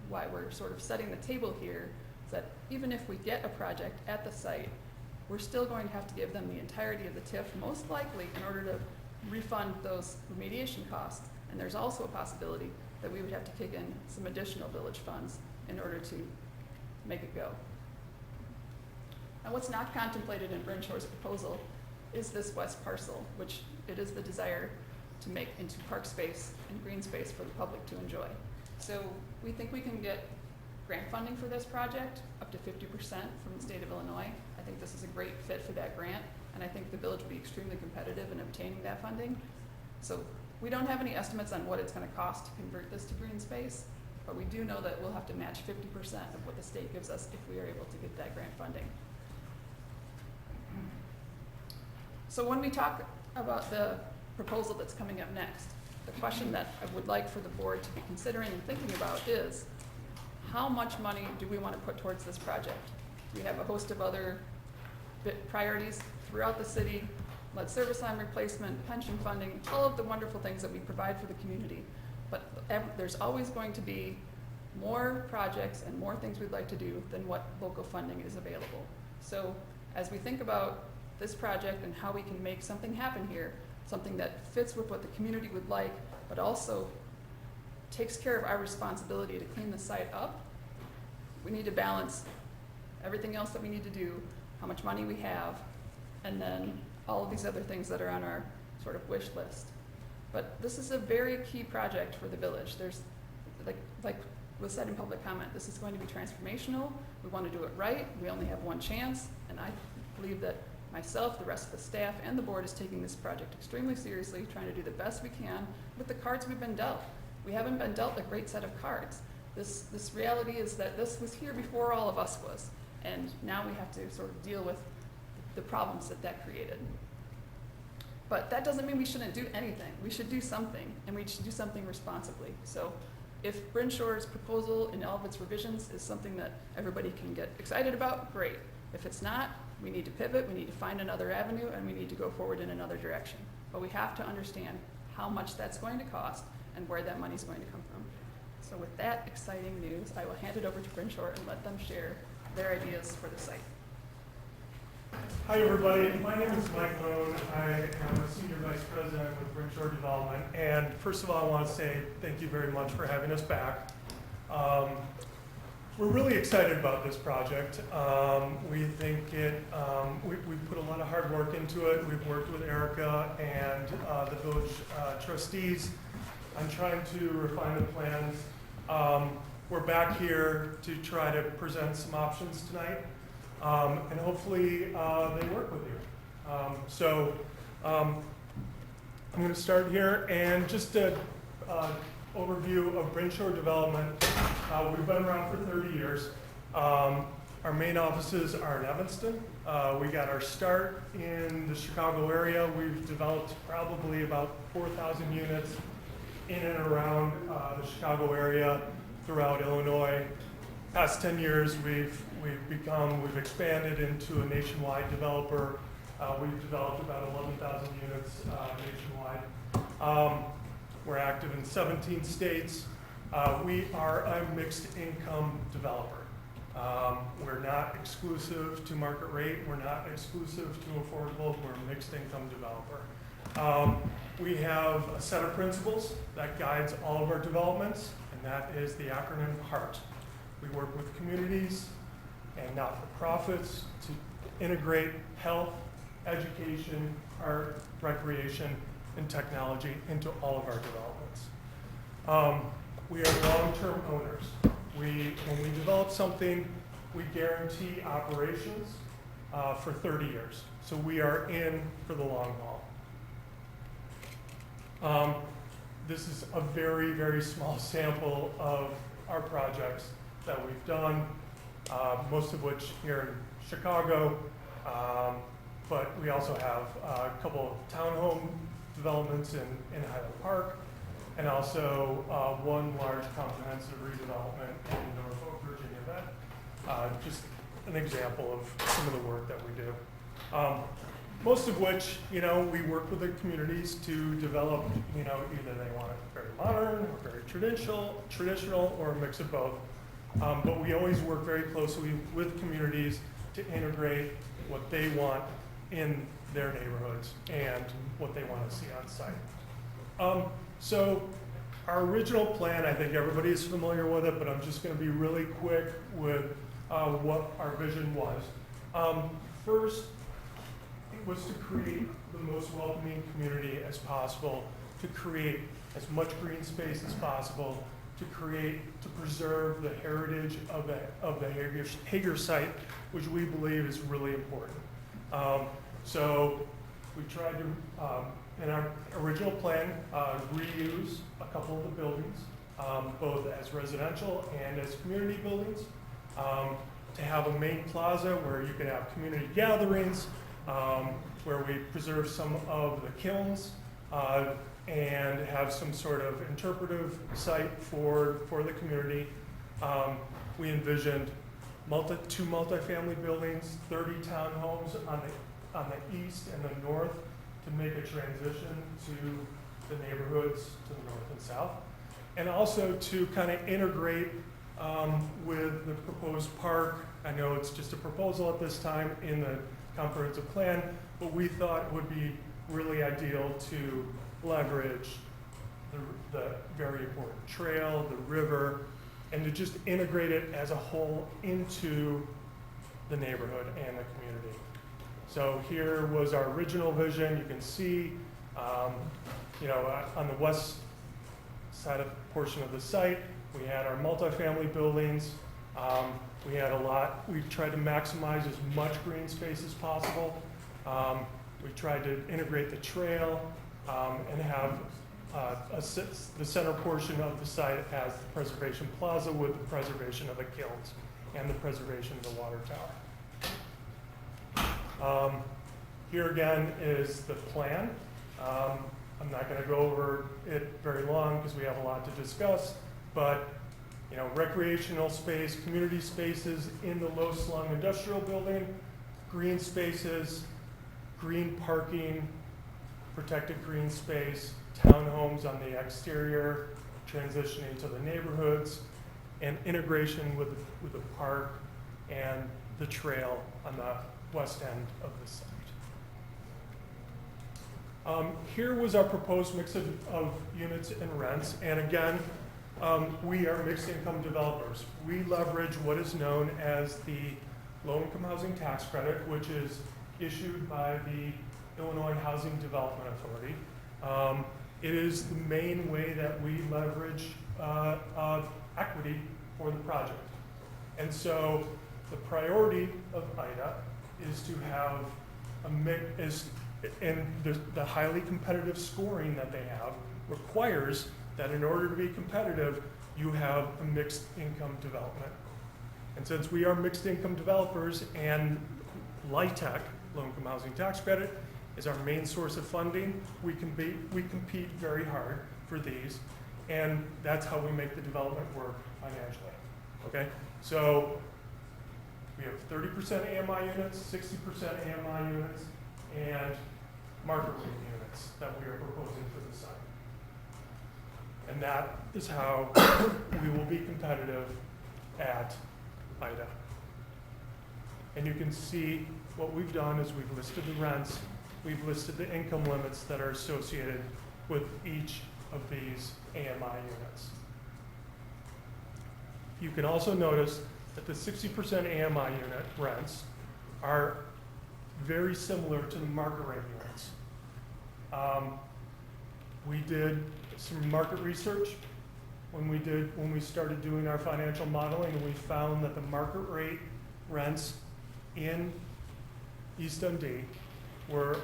why we're sort of setting the table here, is that even if we get a project at the site, we're still going to have to give them the entirety of the TIF, most likely in order to refund those remediation costs. And there's also a possibility that we would have to kick in some additional village funds in order to make it go. Now, what's not contemplated in Brinshore's proposal is this west parcel, which it is the desire to make into park space and green space for the public to enjoy. So we think we can get grant funding for this project up to 50% from the state of Illinois. I think this is a great fit for that grant, and I think the village will be extremely competitive in obtaining that funding. So we don't have any estimates on what it's going to cost to convert this to green space, but we do know that we'll have to match 50% of what the state gives us if we are able to get that grant funding. So when we talk about the proposal that's coming up next, the question that I would like for the board to be considering and thinking about is, how much money do we want to put towards this project? We have a host of other priorities throughout the city, lead service line replacement, pension funding, all of the wonderful things that we provide for the community. But there's always going to be more projects and more things we'd like to do than what local funding is available. So as we think about this project and how we can make something happen here, something that fits with what the community would like, but also takes care of our responsibility to clean the site up, we need to balance everything else that we need to do, how much money we have, and then all of these other things that are on our sort of wish list. But this is a very key project for the village. There's, like was said in public comment, this is going to be transformational. We want to do it right. We only have one chance, and I believe that myself, the rest of the staff, and the board is taking this project extremely seriously, trying to do the best we can with the cards we've been dealt. We haven't been dealt a great set of cards. This reality is that this was here before all of us was, and now we have to sort of deal with the problems that created. But that doesn't mean we shouldn't do anything. We should do something, and we should do something responsibly. So if Brinshore's proposal in all of its revisions is something that everybody can get excited about, great. If it's not, we need to pivot, we need to find another avenue, and we need to go forward in another direction. But we have to understand how much that's going to cost and where that money's going to come from. So with that exciting news, I will hand it over to Bryn Short and let them share their ideas for the site. Hi, everybody. My name is Mike Lone. I am a Senior Vice President with Bryn Short Development. And first of all, I want to say thank you very much for having us back. We're really excited about this project. We think we've put a lot of hard work into it. We've worked with Erica and the village trustees on trying to refine the plans. We're back here to try to present some options tonight, and hopefully they work with you. I'm going to start here, and just an overview of Bryn Short Development. We've been around for 30 years. Our main offices are in Evanston. We got our start in the Chicago area. We've developed probably about 4,000 units in and around the Chicago area, throughout Illinois. Past 10 years, we've expanded into a nationwide developer. We've developed about 11,000 units nationwide. We're active in 17 states. We are a mixed income developer. We're not exclusive to market rate. We're not exclusive to affordable. We're a mixed income developer. We have a set of principles that guides all of our developments, and that is the acronym HEART. We work with communities and not-for-profits to integrate health, education, art, recreation, and technology into all of our developments. We are long-term owners. When we develop something, we guarantee operations for 30 years. So we are in for the long haul. This is a very, very small sample of our projects that we've done, most of which here in Chicago, but we also have a couple of townhome developments in Highland Park, and also one large comprehensive redevelopment in Norfolk, Virginia. That just an example of some of the work that we do. Most of which, we work with the communities to develop, either they want it very modern or very traditional or a mix of both. But we always work very closely with communities to integrate what they want in their neighborhoods and what they want to see on site. So our original plan, I think everybody is familiar with it, but I'm just going to be really quick with what our vision was. First, it was to create the most welcoming community as possible, to create as much green space as possible, to preserve the heritage of the Hager site, which we believe is really important. So we tried to, in our original plan, reuse a couple of the buildings, both as residential and as community buildings, to have a main plaza where you could have community gatherings, where we preserve some of the kilns, and have some sort of interpretive site for the community. We envisioned two multifamily buildings, 30 townhomes on the east and the north to make a transition to the neighborhoods to the north and south. And also to kind of integrate with the proposed park. I know it's just a proposal at this time in the comprehensive plan, but we thought it would be really ideal to leverage the very important trail, the river, and to just integrate it as a whole into the neighborhood and the community. So here was our original vision. You can see, on the west side of portion of the site, we had our multifamily buildings. We tried to maximize as much green space as possible. We tried to integrate the trail and have the center portion of the site as the preservation plaza with the preservation of the kilns and the preservation of the water tower. Here again is the plan. I'm not going to go over it very long because we have a lot to discuss, but recreational space, community spaces in the low-slung industrial building, green spaces, green parking, protected green space, townhomes on the exterior, transitioning to the neighborhoods, and integration with the park and the trail on the west end of the site. Here was our proposed mix of units and rents, and again, we are mixed income developers. We leverage what is known as the low-income housing tax credit, which is issued by the Illinois Housing Development Authority. It is the main way that we leverage equity for the project. And so the priority of IDA is to have a mix, and the highly competitive scoring that they have requires that in order to be competitive, you have a mixed income development. And since we are mixed income developers and LIHTC, low income housing tax credit, is our main source of funding, we compete very hard for these, and that's how we make the development work financially. Okay, so we have 30% AMI units, 60% AMI units, and market rate units that we are proposing for the site. And that is how we will be competitive at IDA. And you can see what we've done is we've listed the rents, we've listed the income limits that are associated with each of these AMI units. You can also notice that the 60% AMI unit rents are very similar to the market rate units. We did some market research when we started doing our financial modeling, and we found that the market rate rents in East Dundee were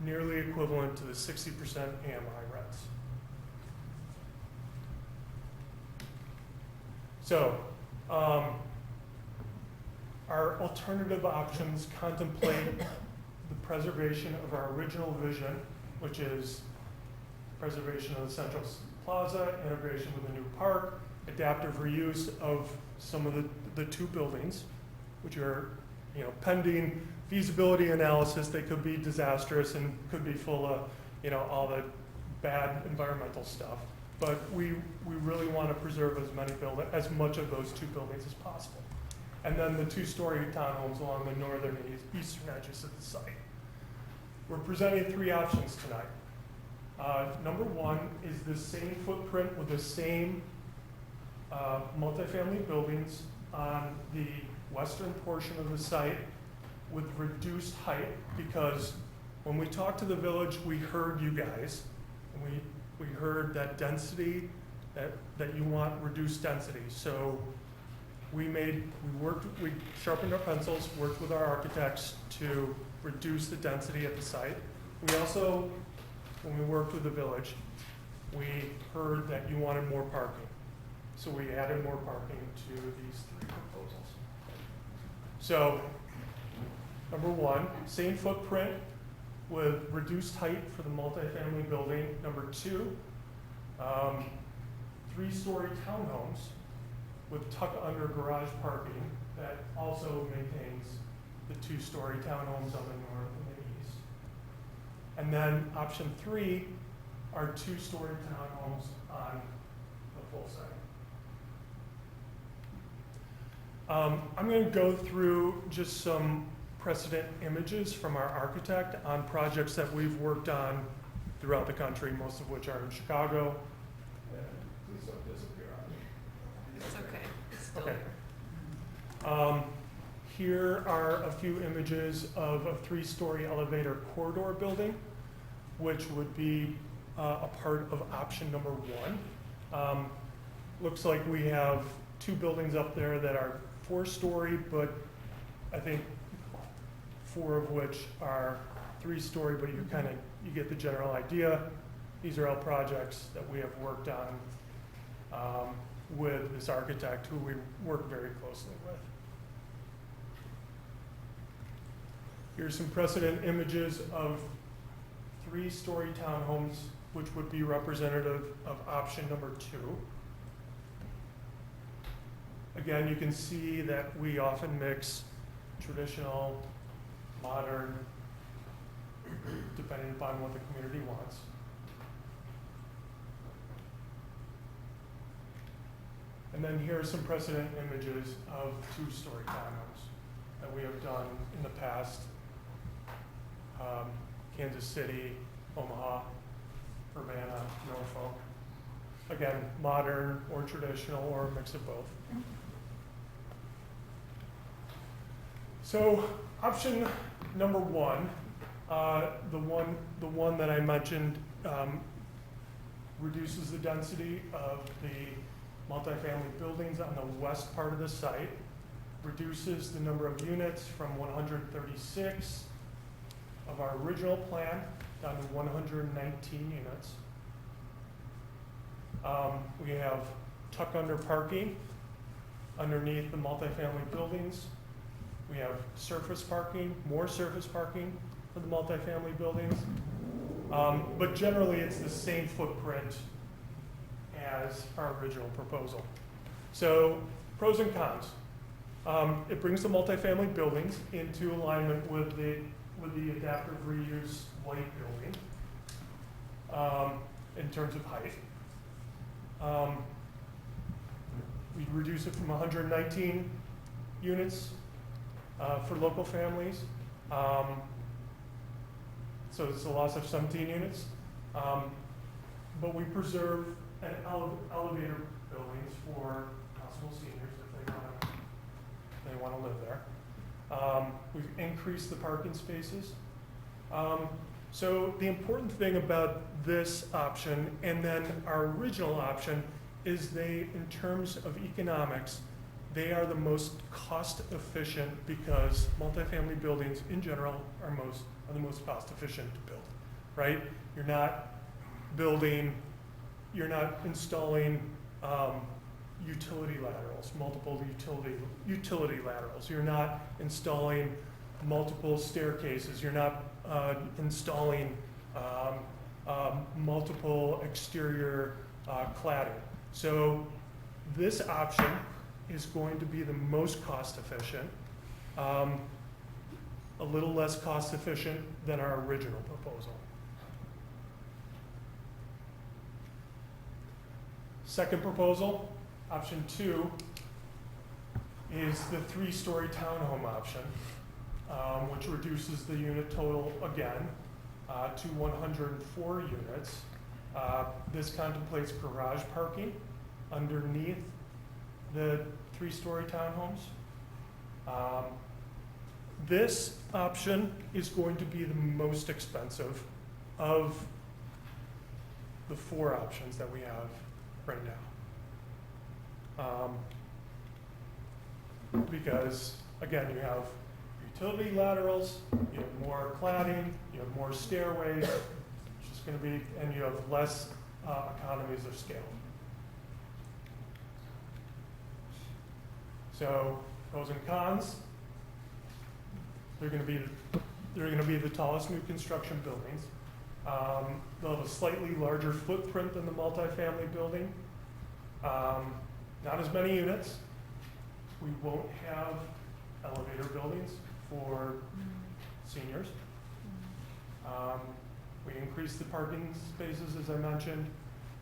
nearly equivalent to the 60% AMI rents. So, our alternative options contemplate the preservation of our original vision, which is preservation of the Central Plaza, integration with the new park, adaptive reuse of some of the two buildings, which are, pending feasibility analysis. They could be disastrous and could be full of, all the bad environmental stuff. But we really want to preserve as much of those two buildings as possible. And then the two-story townhomes along the northern and eastern edges of the site. We're presenting three options tonight. Number one is the same footprint with the same multifamily buildings on the western portion of the site with reduced height, because when we talked to the village, we heard you guys, and we heard that density, that you want reduced density. So we sharpened our pencils, worked with our architects to reduce the density at the site. We also, when we worked with the village, we heard that you wanted more parking. So we added more parking to these three proposals. So, number one, same footprint with reduced height for the multifamily building. Number two, three-story townhomes with tuck-under garage parking that also maintains the two-story townhomes on the north and the east. And then option three are two-story townhomes on the full site. I'm going to go through just some precedent images from our architect on projects that we've worked on throughout the country, most of which are in Chicago. Please don't disappear on me. It's okay. It's still Okay. Here are a few images of a three-story elevator corridor building, which would be a part of option number one. Looks like we have two buildings up there that are four-story, but I think four of which are three-story, but you get the general idea. These are all projects that we have worked on with this architect who we work very closely with. Here's some precedent images of three-story townhomes, which would be representative of option number two. Again, you can see that we often mix traditional, modern, depending upon what the community wants. And then here are some precedent images of two-story townhomes that we have done in the past. Kansas City, Omaha, Urbana, Norfolk. Again, modern or traditional or a mix of both. So option number one, the one that I mentioned, reduces the density of the multifamily buildings on the west part of the site, reduces the number of units from 136 of our original plan down to 119 units. We have tuck under parking underneath the multifamily buildings. We have surface parking, more surface parking for the multifamily buildings. But generally, it's the same footprint as our original proposal. So, pros and cons. It brings the multifamily buildings into alignment with the adaptive reuse light building in terms of height. We reduce it from 119 units for local families. So it's a loss of 17 units. But we preserve an elevator buildings for possible seniors if they want to live there. We've increased the parking spaces. So the important thing about this option and then our original option is in terms of economics, they are the most cost efficient because multifamily buildings in general are the most cost efficient to build, right? You're not installing utility laterals, multiple utility laterals. You're not installing multiple staircases. You're not installing multiple exterior cladding. So this option is going to be the most cost efficient, a little less cost efficient than our original proposal. Second proposal, option 2, is the 3-story townhome option, which reduces the unit total again to 104 units. This contemplates garage parking underneath the 3-story townhomes. This option is going to be the most expensive of the 4 options that we have right now. Because, again, you have utility laterals, you have more cladding, you have more stairways, it's just going to be, and you have less economies of scale. So, pros and cons. They're going to be the tallest new construction buildings. They'll have a slightly larger footprint than the multifamily building. Not as many units. We won't have elevator buildings for seniors. We increase the parking spaces, as I mentioned,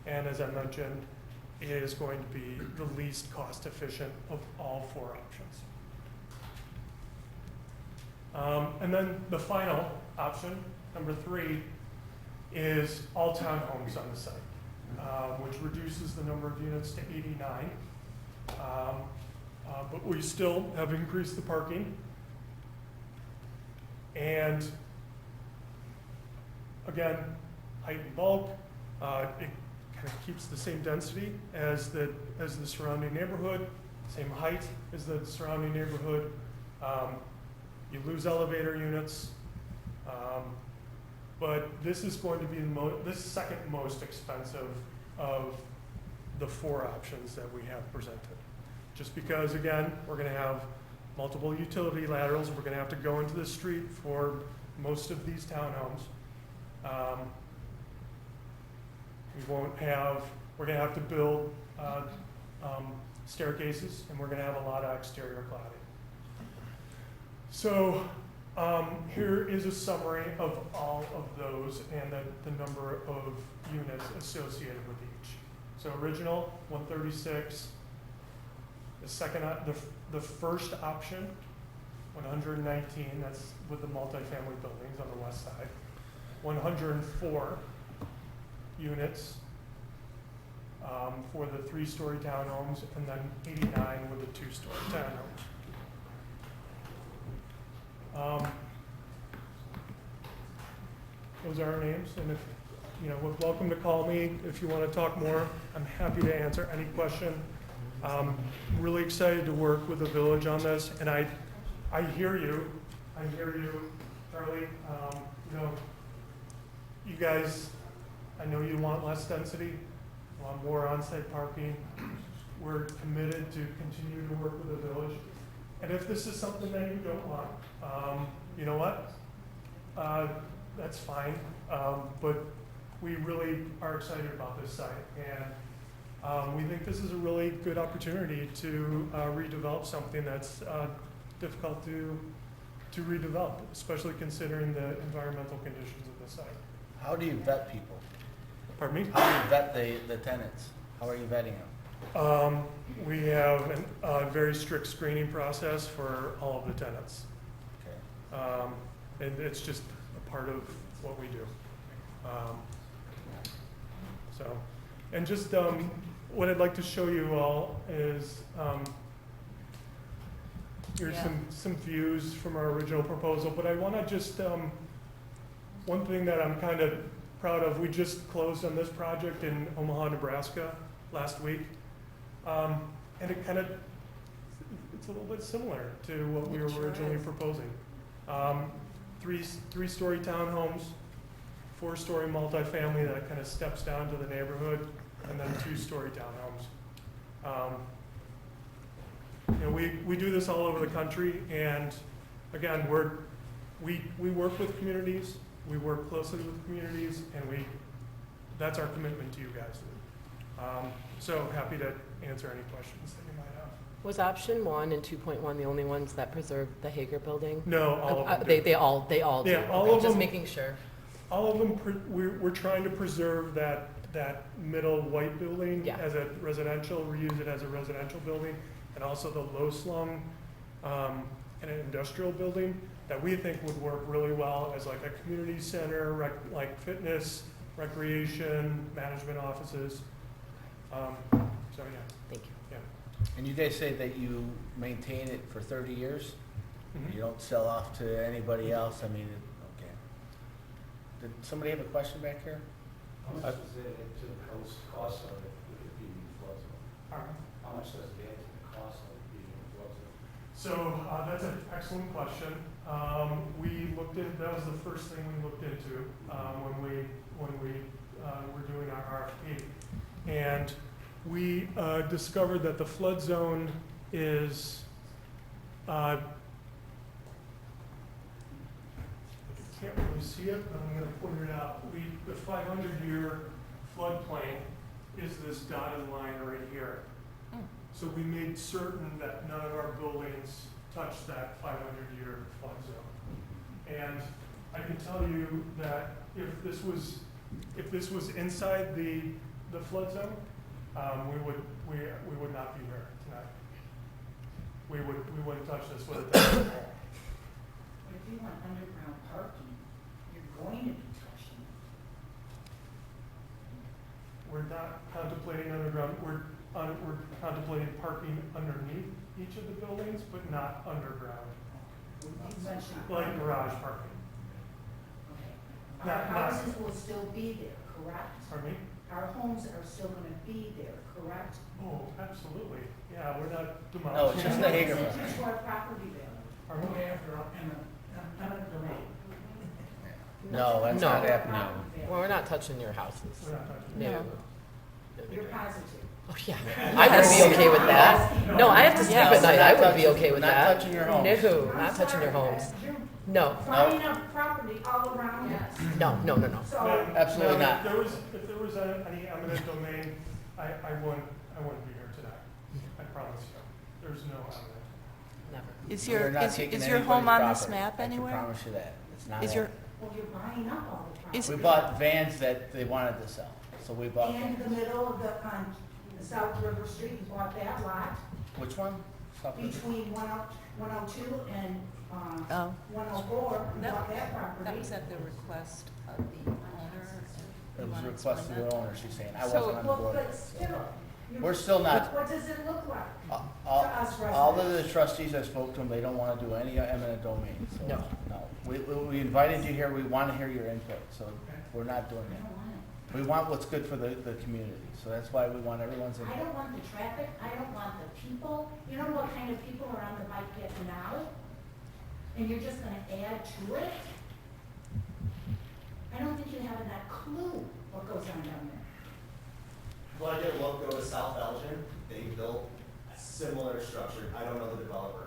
and as I mentioned, it is going to be the least cost efficient of all 4 options. And then the final option, number 3, is all townhomes on the site, which reduces the number of units to 89. But we still have increased the parking. And again, height and bulk, it kind of keeps the same density as the surrounding neighborhood, same height as the surrounding neighborhood. You lose elevator units, but this is going to be the second most expensive of the 4 options that we have presented. Just because, again, we're going to have multiple utility laterals. We're going to have to go into the street for most of these townhomes. We're going to have to build staircases, and we're going to have a lot of exterior cladding. So here is a summary of all of those and the number of units associated with each. So original, 136, The second, the first option, 119, that's with the multifamily buildings on the west side. 104 units for the 3-story townhomes, and then 89 with the 2-story townhomes. Those are our names, and if, welcome to call me if you want to talk more. I'm happy to answer any question. Really excited to work with the village on this, and I hear you, Charlie. You guys, I know you want less density, want more on-site parking. We're committed to continue to work with the village. And if this is something that you don't want, you know what? That's fine. But we really are excited about this site, and we think this is a really good opportunity to redevelop something that's difficult to redevelop, especially considering the environmental conditions of the site. How do you vet people? Pardon me? How do you vet the tenants? How are you vetting them? We have a very strict screening process for all of the tenants. Okay. And it's just a part of what we do. And just what I'd like to show you all is here's some views from our original proposal, but I want to just, one thing that I'm kind of proud of, we just closed on this project in Omaha, Nebraska last week. And it's a little bit similar to what we were originally proposing. 3-story townhomes, 4-story multifamily that kind of steps down to the neighborhood, and then 2-story townhomes. We do this all over the country, and again, we work with communities, we work closely with communities, and that's our commitment to you guys. So happy to answer any questions that you might have. Was option 1 and 2.1 the only ones that preserved the Hager building? No, all of them do. They all do. Yeah, all Okay, of just them. making sure. All of them, we're trying to preserve that middle white building as a residential, reuse it as a residential building, and also the low slung and an industrial building that we think would work really well as like a community center, like fitness, recreation, management offices. So yeah. Thank you. Yeah. And you guys say that you maintain it for 30 years? Mhm. You don't sell off to anybody else? I mean, okay. Did somebody have a question back here? How much does it add to the cost of it with it being in flood zone? How much does it add to the cost of it being in flood zone? So that's an excellent question. We looked at, that was the first thing we looked into when we were doing our RFP. And we discovered that the flood zone is, I can't really see it, but I'm going to point it out. The 500-year floodplain is this dotted line right here. So we made certain that none of our buildings touch that 500-year flood zone. And I can tell you that if this was inside the flood zone, we would not be here tonight. We wouldn't touch this with a 10-foot pole. If you want underground parking, you're going to be touching it. We're not contemplating underground. We're contemplating parking underneath each of the buildings, but not underground, like garage parking. Okay. Our houses will still be there, correct? Pardon me? Our homes are still going to be there, correct? Oh, absolutely. Yeah, we're not demolishing. No, it's just the Hager. It's our property value. Are we? Eminent domain. No, that's not happening. Well, we're not touching your houses. We're not touching. No. You're positive. Oh, yeah. I would be okay with that. No, I have to sleep at night. I would be okay with Not that. touching your homes. No, not touching your homes. No. Buying up property all around us. No. So, Absolutely not. If there was any eminent domain, I wouldn't be here tonight. I promise you. There's no eminent. Never. Is We're your, not is taking your home on anybody's this property. map I can anywhere? promise you that. It's not Is your, happening. well, you're buying up all the property. Is- We bought vans that they wanted to sell, so we bought And vans. the middle of on South River Street, you bought that lot. Which one? South River? between 102 and, Oh. 104, we That- bought that property. That was at the request of the owner. It was a request of the owner, she's saying. I So- wasn't on the Well, board. but still. We're still not, What does it look like? all To us all of residents. the trustees I spoke to them, they don't want to do any eminent domain, so. No. No. We invited you here, we want to hear your input, so we're not doing I that. don't want it. We want what's good for the community, so that's why we want everyone's I input. don't want the traffic, I don't want the people. You know what kind of people are on the bike path now? And you're just gonna add to it? I don't think you have that clue what goes on down there. Well, I did go to South Elgin. They built a similar structure. I don't know the developer.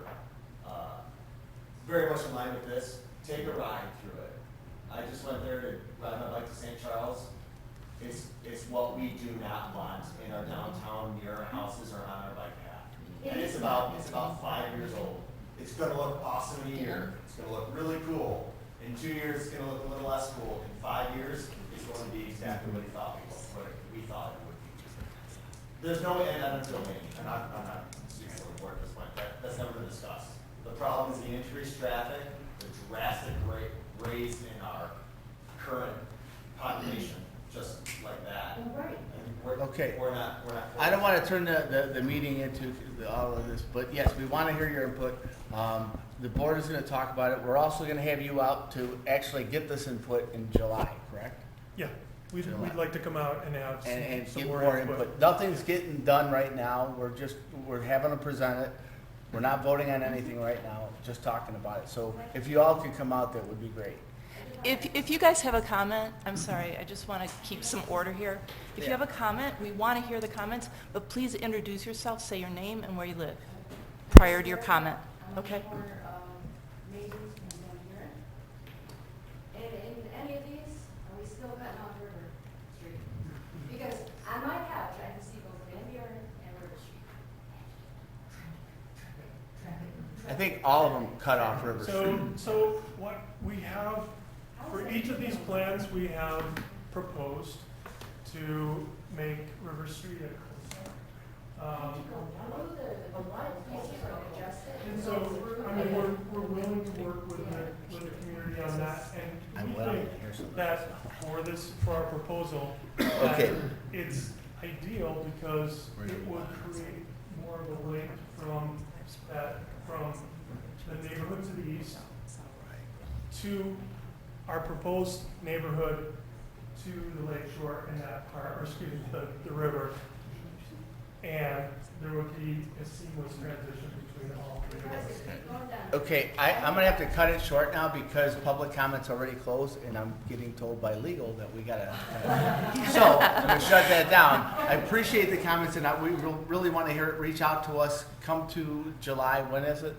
Very much in line with this. Take a ride through it. I just went there to ride my bike to St. Charles. It's what we do not want in our downtown, near our houses, or on our bike path. And it's about 5 years old. It's gonna look awesome in a year. It's gonna look really cool. In 2 years, it's gonna look a little less cool. In 5 years, it's going to be exactly what we thought it would be. There's no end on the domain, and I'm not speaking for the board at this point. That's never been discussed. The problem is the increased traffic, the drastic raise in our current population, just like that. Right. And Okay. We're not. I don't want to turn the meeting into all of this, but yes, we want to hear your input. The board is going to talk about it. We're also going to have you out to actually get this input in July, correct? Yeah, we'd like to come out and have And some get more more input. input. Nothing's getting done right now. We're having to present it. We're not voting on anything right now, just talking about it. So if you all could come out, that would be great. If you guys have a comment, I'm sorry, I just want to keep some order here. If you have a comment, we want to hear the comments, but please introduce yourself, say your name and where you live prior to your comment, okay? In any of these, are we still cutting off River Street? Because on my couch, I can see both Van Buren and River Street. I think all of them cut off River Street. So what we have, for each of these plans, we have proposed to make River Street a cul-de-sac. And so, I mean, we're willing to work with the community on that, and we think that for our proposal, that Okay. it's ideal because it would create more of a link from the neighborhood to the east to our proposed neighborhood to the lake shore and that part, or excuse me, the river. And there would be a seamless transition between all three of us. Okay, I'm gonna have to cut it short now because public comment's already closed and I'm getting told by legal that we gotta. So, I'm gonna shut that down. I appreciate the comments and we really wanna hear it. Reach out to us. Come to July, when is it?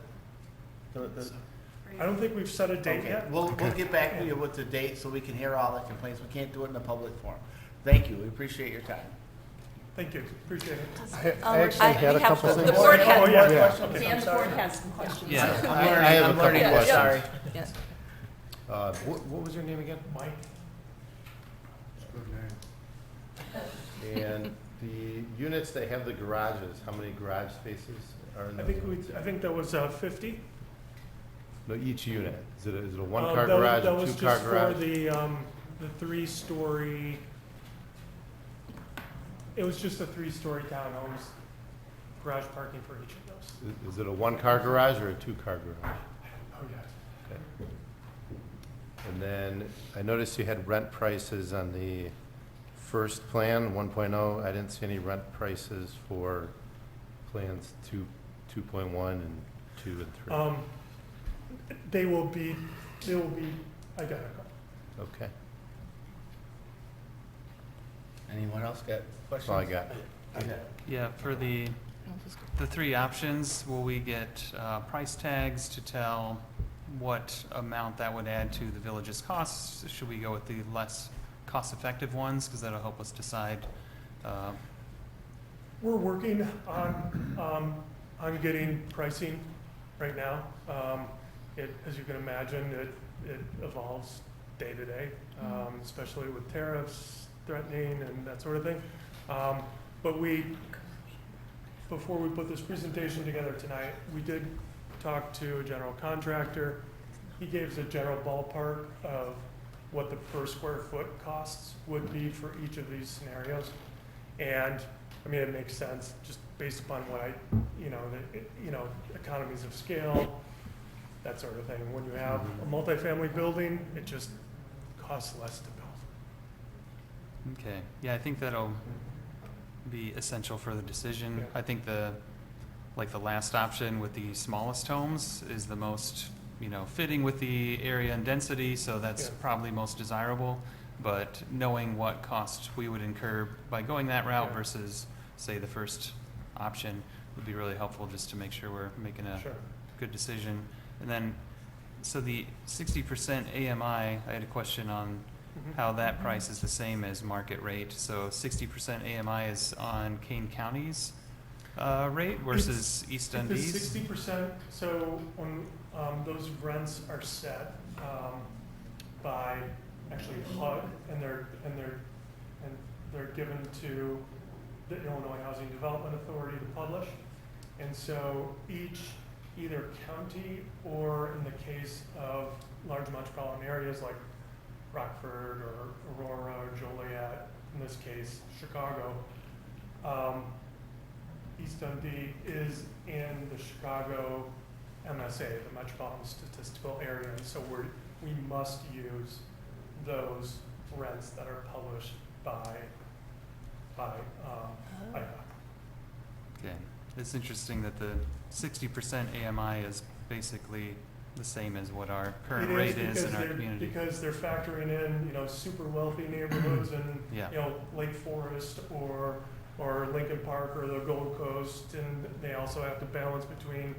I don't think we've set a date Okay, yet. we'll get back to you with the date so we can hear all the complaints. We can't do it in a public forum. Thank you, we appreciate your time. Thank you, appreciate it. I actually had a couple things. The board has, Oh, yeah. Dan, I'm the sorry. board has some questions. Yeah. I have a couple learning, questions. sorry. Yes. What was your name again? Mike? And the units that have the garages, how many garage spaces are in I those? think that was 50. No, each unit. Is it a one-car That garage, that a was two-car just for garage? the three-story, it was just a three-story townhomes, garage parking for each of those. Is it a one-car garage or a two-car garage? Oh, yes. Okay. And then I noticed you had rent prices on the first plan, 1.0. I didn't see any rent prices for plans 2.1 and 2 and 3. They will be identical. Okay. Anyone else got questions? That's all I got. Okay. Yeah, for the three options, will we get price tags to tell what amount that would add to the village's costs? Should we go with the less cost-effective ones, because that'll help us decide? We're working on getting pricing right now. As you can imagine, it evolves day to day, especially with tariffs threatening and that sort of thing. But before we put this presentation together tonight, we did talk to a general contractor. He gave us a general ballpark of what the per square foot costs would be for each of these scenarios. And, I mean, it makes sense, just based upon what economies of scale, that sort of thing. When you have a multifamily building, it just costs less to build. Okay, yeah, I think that'll be essential for the decision. Yeah. I think the last option with the smallest homes is the most, fitting with the area and density, so that's Yeah. probably most desirable. But knowing what cost we would incur by going that route Yeah. versus, say, the first option would be really helpful, just to make sure we're making a Sure. good decision. And then, so the 60% AMI, I had a question on Mhm. how that price is the same as market rate. So 60% AMI is on Kane County's rate versus East It's Dundee's? 60%, so when those rents are set by actually HUD, and they're given to the Illinois Housing Development Authority to publish. And so each, either county or in the case of large metropolitan areas like Rockford or Aurora or Joliet, in this case, Chicago, East Dundee is in the Chicago MSA, the Metropolitan Statistical Area, and so we must use those rents that are published by IHOC. Okay. It's interesting that the 60% AMI is basically the same as what our current rate is in our community. Because they're factoring in, super wealthy neighborhoods and, Yeah. Lake Forest or Lincoln Park or the Gold Coast, and they also have to balance between,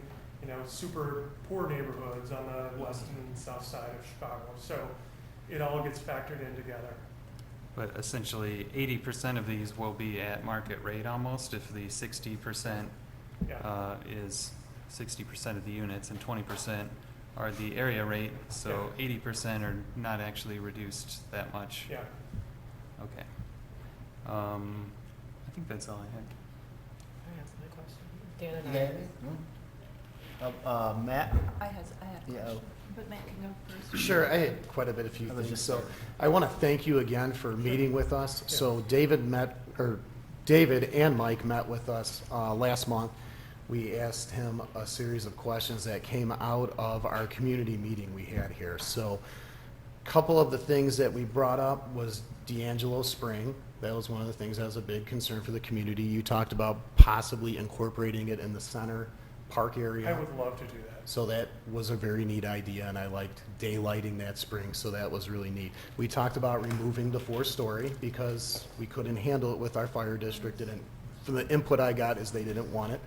super poor neighborhoods on the west and south side of Chicago. So it all gets factored in together. But essentially, 80% of these will be at market rate almost, if the 60% Yeah. is 60% of the units and 20% are the area rate, so 80% are not actually reduced that much. Yeah. Okay. I think that's all I had. I have another question. Dan and Yeah. Matt? I had a Yeah. question, but Matt can go first. Sure, I had quite a bit of few I was things. just- So I want to thank you again for meeting with us. Yeah. So David and Mike met with us last month. We asked him a series of questions that came out of our community meeting we had here. So a couple of the things that we brought up was D'Angelo Spring. That was one of the things that was a big concern for the community. You talked about possibly incorporating it in the center park area. I would love to do that. So that was a very neat idea, and I liked daylighting that spring, so that was really neat. We talked about removing the 4-story because we couldn't handle it with our fire district, and from the input I got is they didn't want it.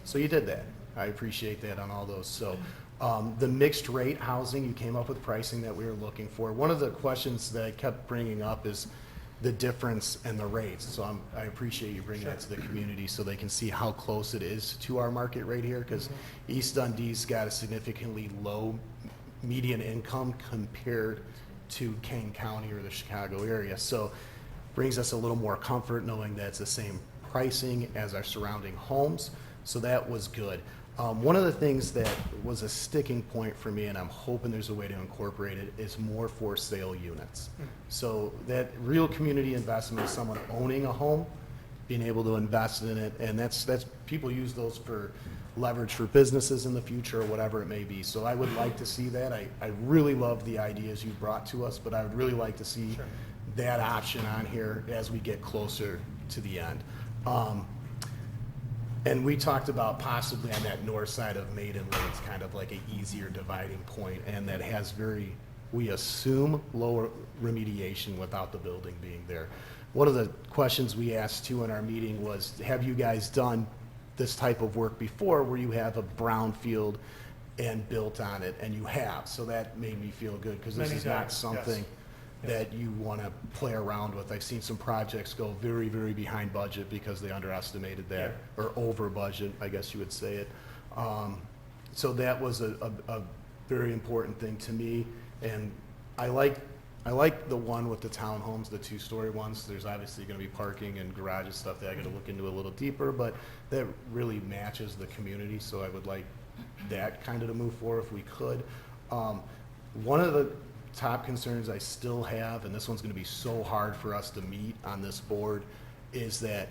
So you did that. I appreciate that on all those. So the mixed rate housing, you came up with pricing that we were looking for. One of the questions that I kept bringing up is the difference in the rates. So I appreciate you bringing that to the community so they can see how close it is to our market rate here, because East Dundee's got a significantly low median income compared to Kane County or the Chicago area. So brings us a little more comfort knowing that it's the same pricing as our surrounding homes. So that was good. One of the things that was a sticking point for me, and I'm hoping there's a way to incorporate it, is more for sale units. So that real community investment, someone owning a home, being able to invest in it, and that's people use those for leverage for businesses in the future or whatever it may be. So I would like to see that. I really love the ideas you brought to us, but I would really like to see that option on here as we get closer to the end. And we talked about possibly on that north side of Maiden Lane, it's kind of like an easier dividing point, and that has we assume, lower remediation without the building being there. One of the questions we asked too in our meeting was, have you guys done this type of work before where you have a brownfield and built on it? And you have, so that made me feel good, because this Many is not times, something yes. that you want to play around with. I've seen some projects go very, very behind budget because they underestimated that, or over budget, I guess you would say it. So that was a very important thing to me, and I like I like the one with the townhomes, the two-story ones. There's obviously gonna be parking and garage and stuff that I gotta look into a little deeper, but that really matches the community, so I would like that kind of to move forward if we could. One of the top concerns I still have, and this one's gonna be so hard for us to meet on this board, is that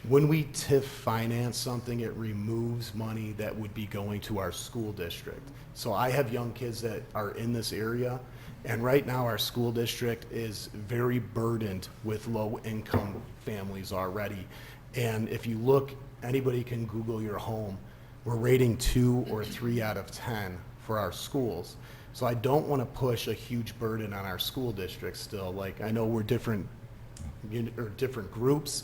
when we TIF finance something, it removes money that would be going to our school district. So I have young kids that are in this area, and right now our school district is very burdened with low-income families already. And if you look, anybody can Google your home, we're rating 2 or 3 out of 10 for our schools. So I don't want to push a huge burden on our school districts still. Like, I know we're different groups,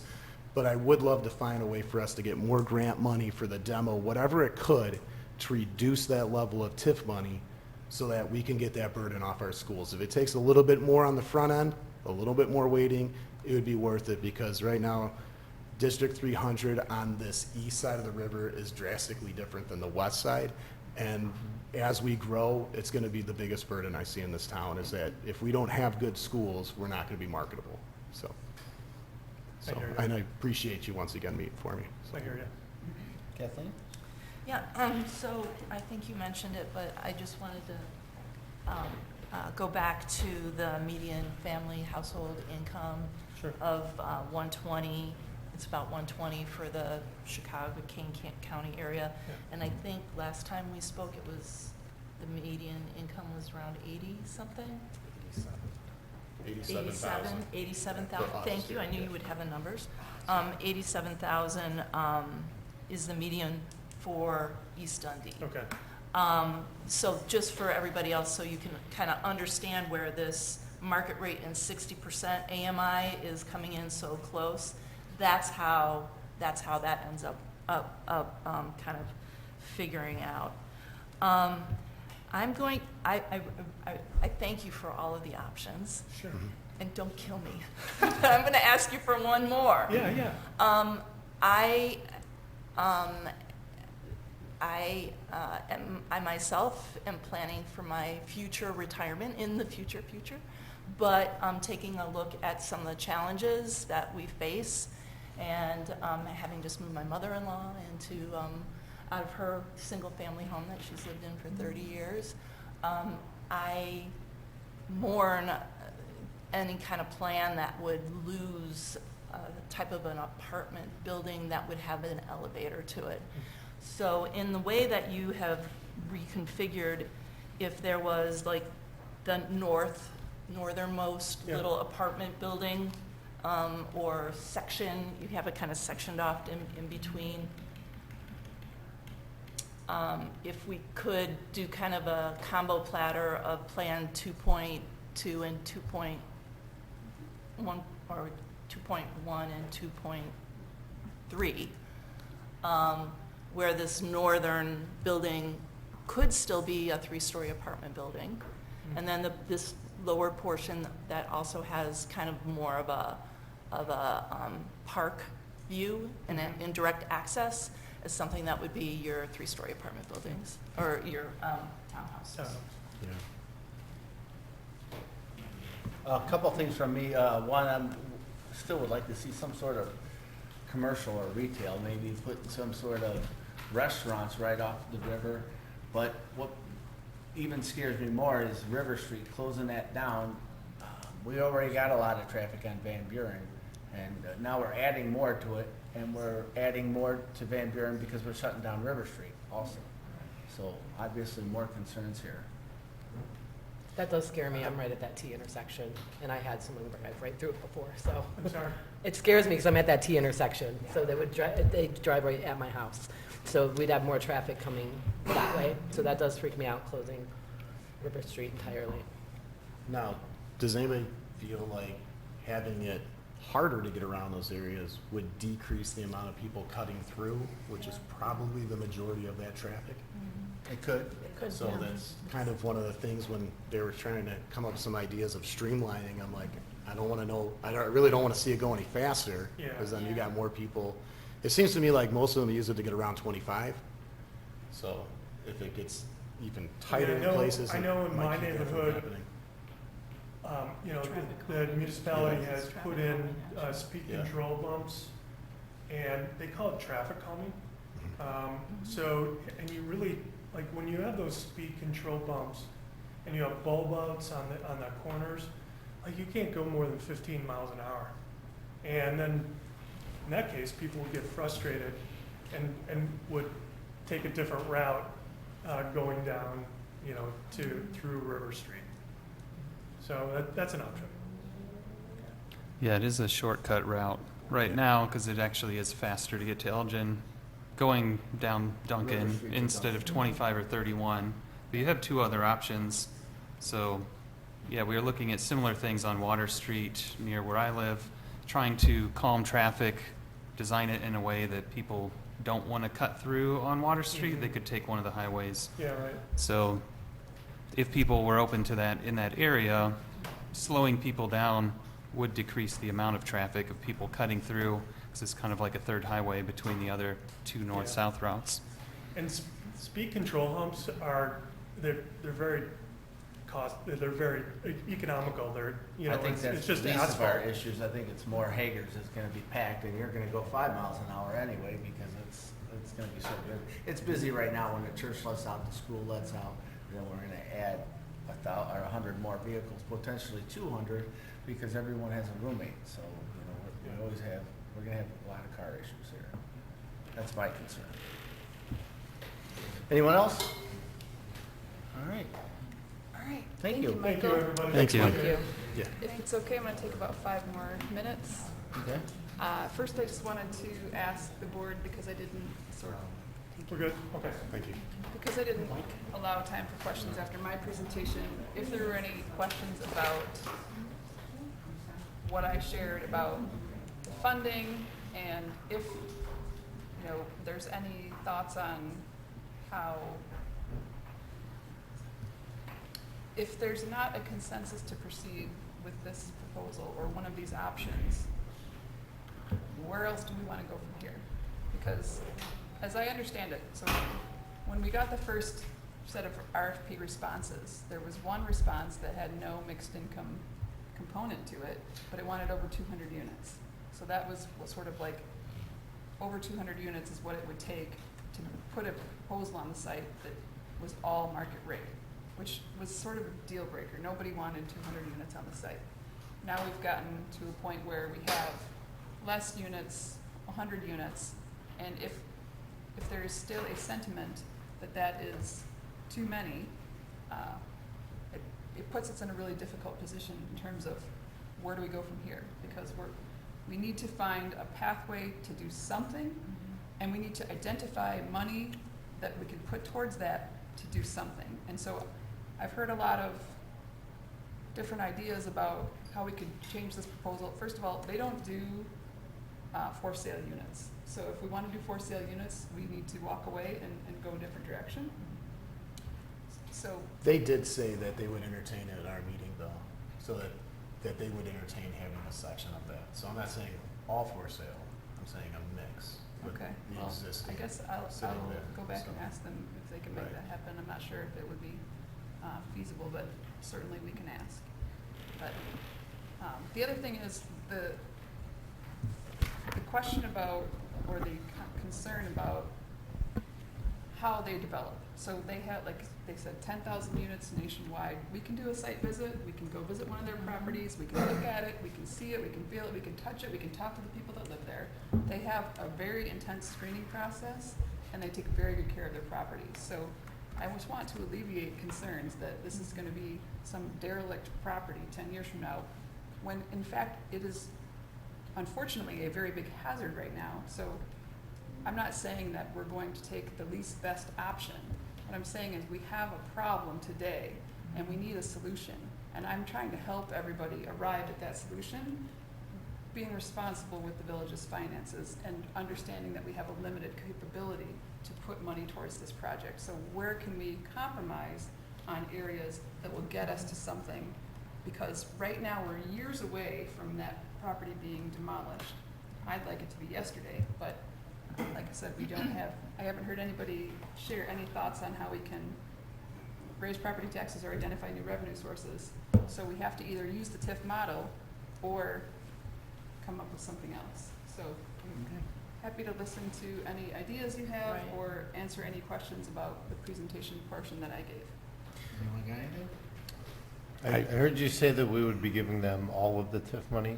but I would love to find a way for us to get more grant money for the demo, whatever it could, to reduce that level of TIF money so that we can get that burden off our schools. If it takes a little bit more on the front end, a little bit more weighting, it would be worth it, because right now, District 300 on this east side of the river is drastically different than the west side. And as we grow, it's gonna be the biggest burden I see in this town, is that if we don't have good schools, we're not gonna be marketable, so. And I appreciate you once again meeting for me. I hear you. Kathleen? Yeah, so I think you mentioned it, but I just wanted to go back to the median family household income of 120. It's about 120 for the Chicago, King County area. Yeah. And I think last time we spoke, it was, the median income was around 80 something? 87,000. Thank you. I knew you would have the numbers. 87,000 is the median for East Dundee. Okay. So just for everybody else, so you can kind of understand where this market rate and 60% AMI is coming in so close. That's how that ends up kind of figuring out. I thank you for all of the options. Sure. And don't kill me. I'm going to ask you for one more. Yeah. I myself am planning for my future retirement in the future, but I'm taking a look at some of the challenges that we face, and having just moved my mother-in-law into out of her single-family home that she's lived in for 30 years. I mourn any kind of plan that would lose a type of an apartment building that would have an elevator to it. So in the way that you have reconfigured, if there was like the northernmost little apartment building or section, you have it kind of sectioned off in between. If we could do kind of a combo platter of Plan 2.2 and 2.1, or 2.1 and 2.3, where this northern building could still be a 3-story apartment building, and then this lower portion that also has kind of more of a park view and indirect access is something that would be your 3-story apartment buildings or your townhouses. A couple things from me. One, I still would like to see some sort of commercial or retail, maybe put some sort of restaurants right off the river. But what even scares me more is River Street, closing that down. We already got a lot of traffic on Van Buren, and now we're adding more to it, and we're adding more to Van Buren because we're shutting down River Street also. So obviously more concerns here. That does scare me. I'm right at that T intersection, and I had someone drive right through it before, so. I'm sorry. It scares me because I'm at that T intersection, so they drive right at my house. So we'd have more traffic coming that way, so that does freak me out, closing River Street entirely. Now, does anybody feel like having it harder to get around those areas would decrease the amount of people cutting through, which is probably the majority of that traffic? It could. So that's kind of one of the things when they were trying to come up with some ideas of streamlining. I'm like, I really don't want to see it go any faster, because then you got more people. It seems to me like most of them use it to get around 25. So if it gets even tighter in places, I know in it my might keep that from neighborhood, happening. You know, the municipality has put in speed control bumps, and they call it traffic calming. So, and you really, like, when you have those speed control bumps, and you have bulb outs on the corners, like, you can't go more than 15 miles an hour. And then, in that case, people would get frustrated and would take a different route going down, you know, through River Street. So that's an option. Yeah, it is a shortcut route right now because it actually is faster to get to Elgin going down Duncan instead of 25 or 31. But you have two other options. So, yeah, we are looking at similar things on Water Street near where I live, trying to calm traffic, design it in a way that people don't want to cut through on Water Street. They could take one of the highways. Yeah, right. So if people were open to that in that area, slowing people down would decrease the amount of traffic of people cutting through, because it's kind of like a third highway between the other two north-south routes. And speed control humps they're very they're very economical. They're, you know, I think it's that's just the least of asphalt. our issues. I think it's more Hager's is gonna be packed, and you're gonna go 5 miles an hour anyway, because it's gonna be so good. It's busy right now when the church lets out, the school lets out, then we're gonna add 100 more vehicles, potentially 200, because everyone has a roommate, so, you know, we're gonna have a lot of car issues here. That's my concern. Anyone else? All right. All right. Thank you. Thank you, everybody. Thank you. Thank you. Yeah. If it's okay, I'm going to take about 5 more minutes. Okay. First, I just wanted to ask the board, because I didn't We're good? Okay. Thank you. because I didn't allow time for questions after my presentation, if there were any questions about what I shared about the funding, and if, you know, there's any thoughts on how, if there's not a consensus to proceed with this proposal or one of these options, where else do we want to go from here? Because as I understand it, so when we got the first set of RFP responses, there was one response that had no mixed income component to it, but it wanted over 200 units. So that was sort of like, over 200 units is what it would take to put a proposal on the site that was all market rate, which was sort of a deal breaker. Nobody wanted 200 units on the site. Now we've gotten to a point where we have less units, 100 units, and if there is still a sentiment that that is too many, it puts us in a really difficult position in terms of where do we go from here? Because we need to find a pathway to do something, and we need to identify money that we can put towards that to do something. And so I've heard a lot of different ideas about how we could change this proposal. First of all, they don't do for sale units. So if we want to do for sale units, we need to walk away and go a different direction. So They did say that they would entertain it at our meeting, though, so that they would entertain having a section of that. So I'm not saying all for sale, I'm saying a mix with okay, the well, existing. I guess I'll sitting there, go back so. and ask them if they can make Right. that happen. I'm not sure if it would be feasible, but certainly we can ask. But the other thing is the question about, or the concern about how they develop. So they had, like they said, 10,000 units nationwide. We can do a site visit, we can go visit one of their properties, we can look at it, we can see it, we can feel it, we can touch it, we can talk to the people that live there. They have a very intense screening process, and they take very good care of their properties. So I just want to alleviate concerns that this is gonna be some derelict property 10 years from now, when in fact it is unfortunately a very big hazard right now. So I'm not saying that we're going to take the least best option. What I'm saying is we have a problem today and we need a solution. And I'm trying to help everybody arrive at that solution, being responsible with the village's finances and understanding that we have a limited capability to put money towards this project. So where can we compromise on areas that will get us to something? Because right now we're years away from that property being demolished. I'd like it to be yesterday, but like I said, I haven't heard anybody share any thoughts on how we can raise property taxes or identify new revenue sources. So we have to either use the TIF model or come up with something else. So I'm happy to listen to any ideas you have Right. or answer any questions about the presentation portion that I gave. Anyone got anything? I heard you say that we would be giving them all of the TIF money?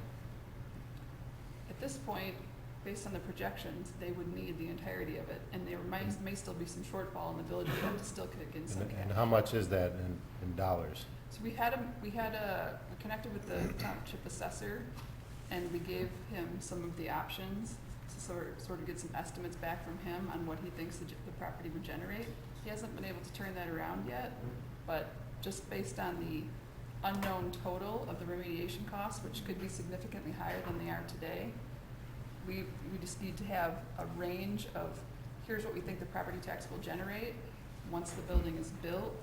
At this point, based on the projections, they would need the entirety of it, and there may still be some shortfall, and the village would have to still kick in some cash. And how much is that in dollars? So we connected with the township assessor, and we gave him some of the options to sort of get some estimates back from him on what he thinks the property would generate. He hasn't been able to turn that around yet, but just based on the unknown total of the remediation costs, which could be significantly higher than they are today, we just need to have a range of, here's what we think the property tax will generate once the building is built,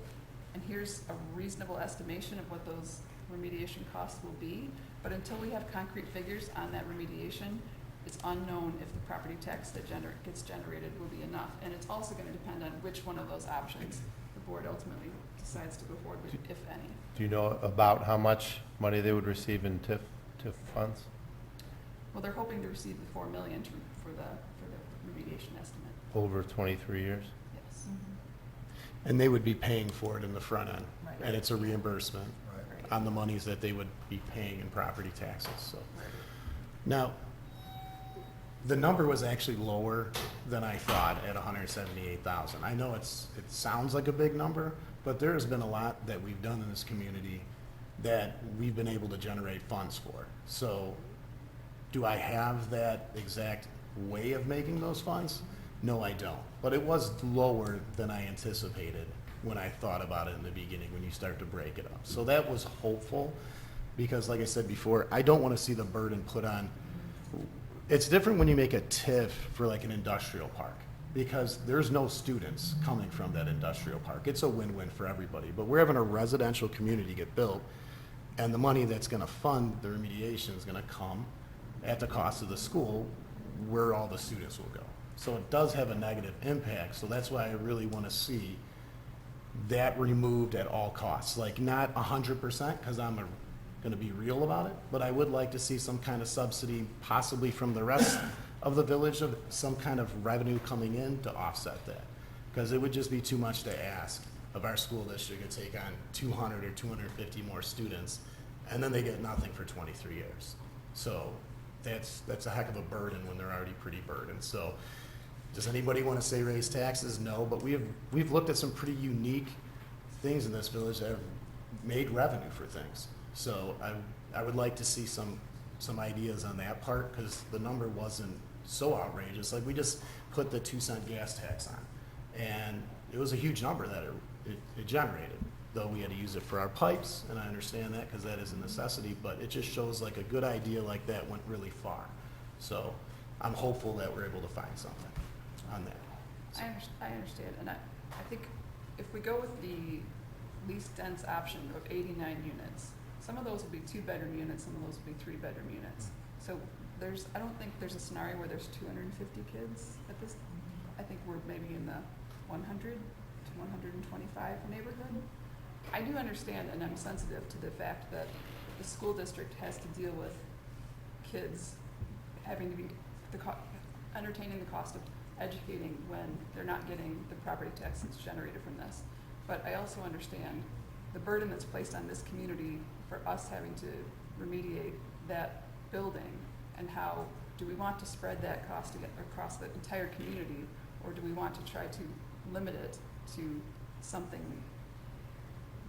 and here's a reasonable estimation of what those remediation costs will be. But until we have concrete figures on that remediation, it's unknown if the property tax that gets generated will be enough. And it's also going to depend on which one of those options the board ultimately decides to go forward with, if any. Do you know about how much money they would receive in TIF funds? Well, they're hoping to receive the $4 million for the remediation estimate. Over 23 years? Yes. And they would be paying for it in the front end. Right. And it's a reimbursement Right. on the monies that they would be paying in property taxes, so. Now, the number was actually lower than I thought at 178,000. I know it sounds like a big number, but there has been a lot that we've done in this community that we've been able to generate funds for. So, do I have that exact way of making those funds? No, I don't. But it was lower than I anticipated when I thought about it in the beginning, when you start to break it up. So that was hopeful, because like I said before, I don't want to see the burden put on. It's different when you make a TIF for like an industrial park, because there's no students coming from that industrial park. It's a win-win for everybody. But we're having a residential community get built, and the money that's going to fund the remediation is going to come at the cost of the school, where all the students will go. So it does have a negative impact. So that's why I really want to see that removed at all costs. Like, not 100%, because I'm going to be real about it, but I would like to see some kind of subsidy, possibly from the rest of the village, of some kind of revenue coming in to offset that. Because it would just be too much to ask of our school district to take on 200 or 250 more students, and then they get nothing for 23 years. So that's a heck of a burden when they're already pretty burdened. So does anybody want to say raise taxes? No, but we've looked at some pretty unique things in this village that have made revenue for things. So I would like to see some ideas on that part, because the number wasn't so outrageous. Like, we just put the 2-cent gas tax on, and it was a huge number that it generated, though we had to use it for our pipes, and I understand that because that is a necessity, but it just shows like a good idea like that went really far. So I'm hopeful that we're able to find something on that. So. I understand, and I think if we go with the least dense option of 89 units, some of those will be 2-bedroom units, some of those will be 3-bedroom units. So I don't think there's a scenario where there's 250 kids at this. I think we're maybe in the 100 to 125 neighborhood. I do understand, and I'm sensitive to the fact that the school district has to deal with kids having to be entertaining the cost of educating when they're not getting the property tax that's generated from this. But I also understand the burden that's placed on this community for us having to remediate that building, and how do we want to spread that cost across the entire community, or do we want to try to limit it to something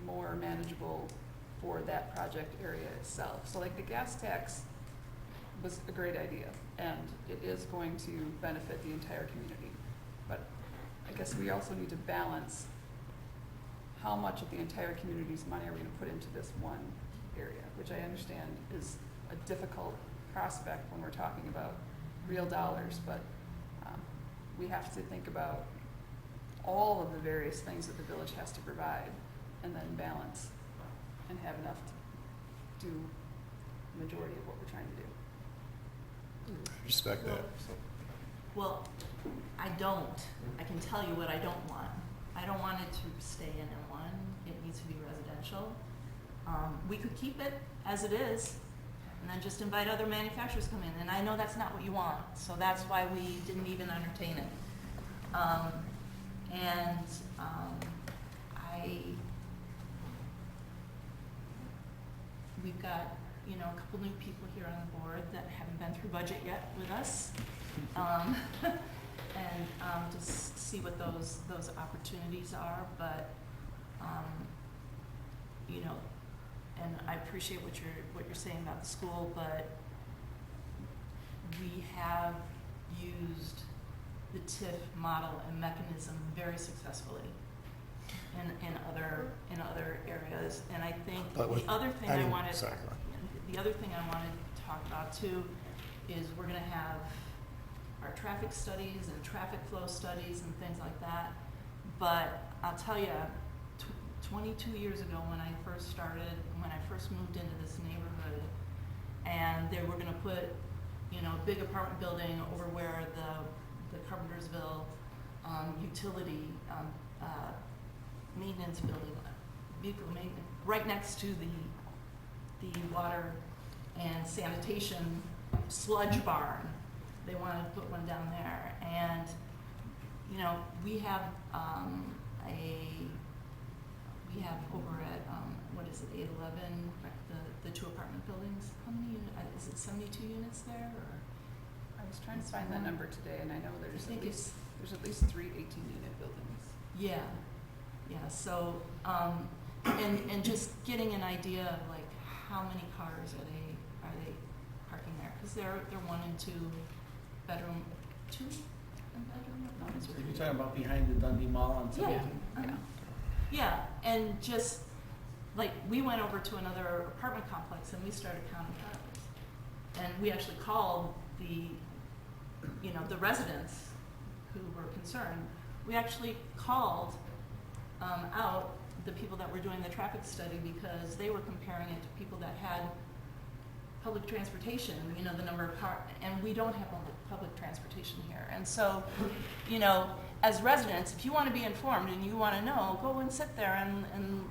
more manageable for that project area itself. So like the gas tax was a great idea, and it is going to benefit the entire community. But I guess we also need to balance how much of the entire community's money are we going to put into this one area, which I understand is a difficult prospect when we're talking about real dollars, but we have to think about all of the various things that the village has to provide, and then balance and have enough to do the majority of what we're trying to do. Respect that. Well, I don't. I can tell you what I don't want. I don't want it to stay in M1. It needs to be residential. We could keep it as it is and then just invite other manufacturers to come in. And I know that's not what you want, so that's why we didn't even entertain it. We've got, you know, a couple new people here on the board that haven't been through budget yet with us. Just see what those opportunities are, but, you know, and I appreciate what you're saying about the school, but we have used the TIF model and mechanism very successfully in other areas, and I think the other thing I wanted to talk about too is we're going to have our traffic studies and traffic flow studies and things like that. But I'll tell you, 22 years ago when I first moved into this neighborhood, and they were going to put, you know, a big apartment building over where the Carpentersville utility maintenance building, vehicle maintenance, right next to the water and sanitation sludge barn. They wanted to put one down there, and you know, we have over at what is it, 811, the two apartment buildings. How many units? Is it 72 units there? Or I was trying to find that number today, and I know there's at least 3 18-unit buildings. Yeah. So, and just getting an idea of like how many cars are they parking there? Because they're 1 and 2 bedroom, 2 and bedroom. You're talking about behind the Dundee Mall on 17? Yeah, and just like we went over to another apartment complex and we started counting cars, and we actually called the residents who were concerned. We actually called out the people that were doing the traffic study because they were comparing it to people that had public transportation, you know, the number of cars, and we don't have public transportation here. And so, you know, as residents, if you want to be informed and you want to know, go and sit there and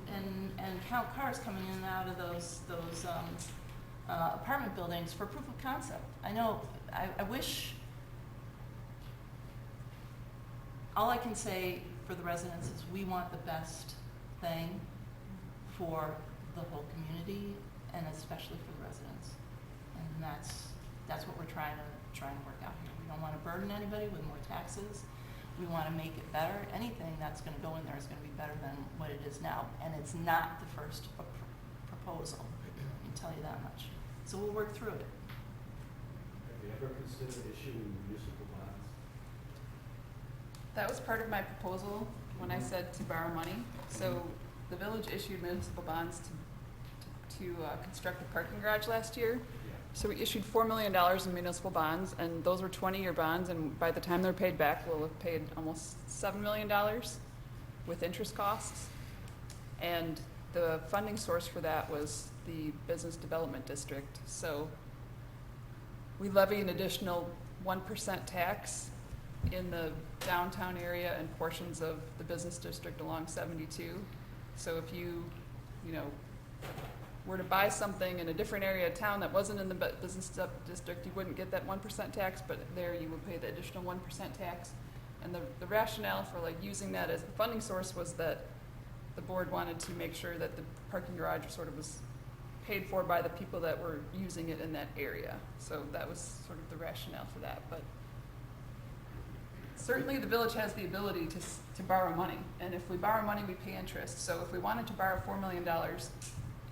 count cars coming in and out of those apartment buildings for proof of concept. I know, I wish, all I can say for the residents is we want the best thing for the whole community and especially for the residents. And that's what we're trying to work out here. We don't want to burden anybody with more taxes. We want to make it better. Anything that's going to go in there is going to be better than what it is now. And it's not the first proposal. I can tell you that much. So we'll work through it. Have you ever considered issuing municipal bonds? That was part of my proposal when I said to borrow money. So the village issued municipal bonds to construct the parking garage last year. So we issued $4 million in municipal bonds, and those were 20-year bonds, and by the time they're paid back, we'll have paid almost $7 million with interest costs. And the funding source for that was the business development district. So we levy an additional 1% tax in the downtown area and portions of the business district along 72. So if you were to buy something in a different area of town that wasn't in the business district, you wouldn't get that 1% tax, but there you would pay the additional 1% tax. And the rationale for like using that as the funding source was that the board wanted to make sure that the parking garage sort of was paid for by the people that were using it in that area. So that was sort of the rationale for that. But certainly the village has the ability to borrow money, and if we borrow money, we pay interest. So if we wanted to borrow $4 million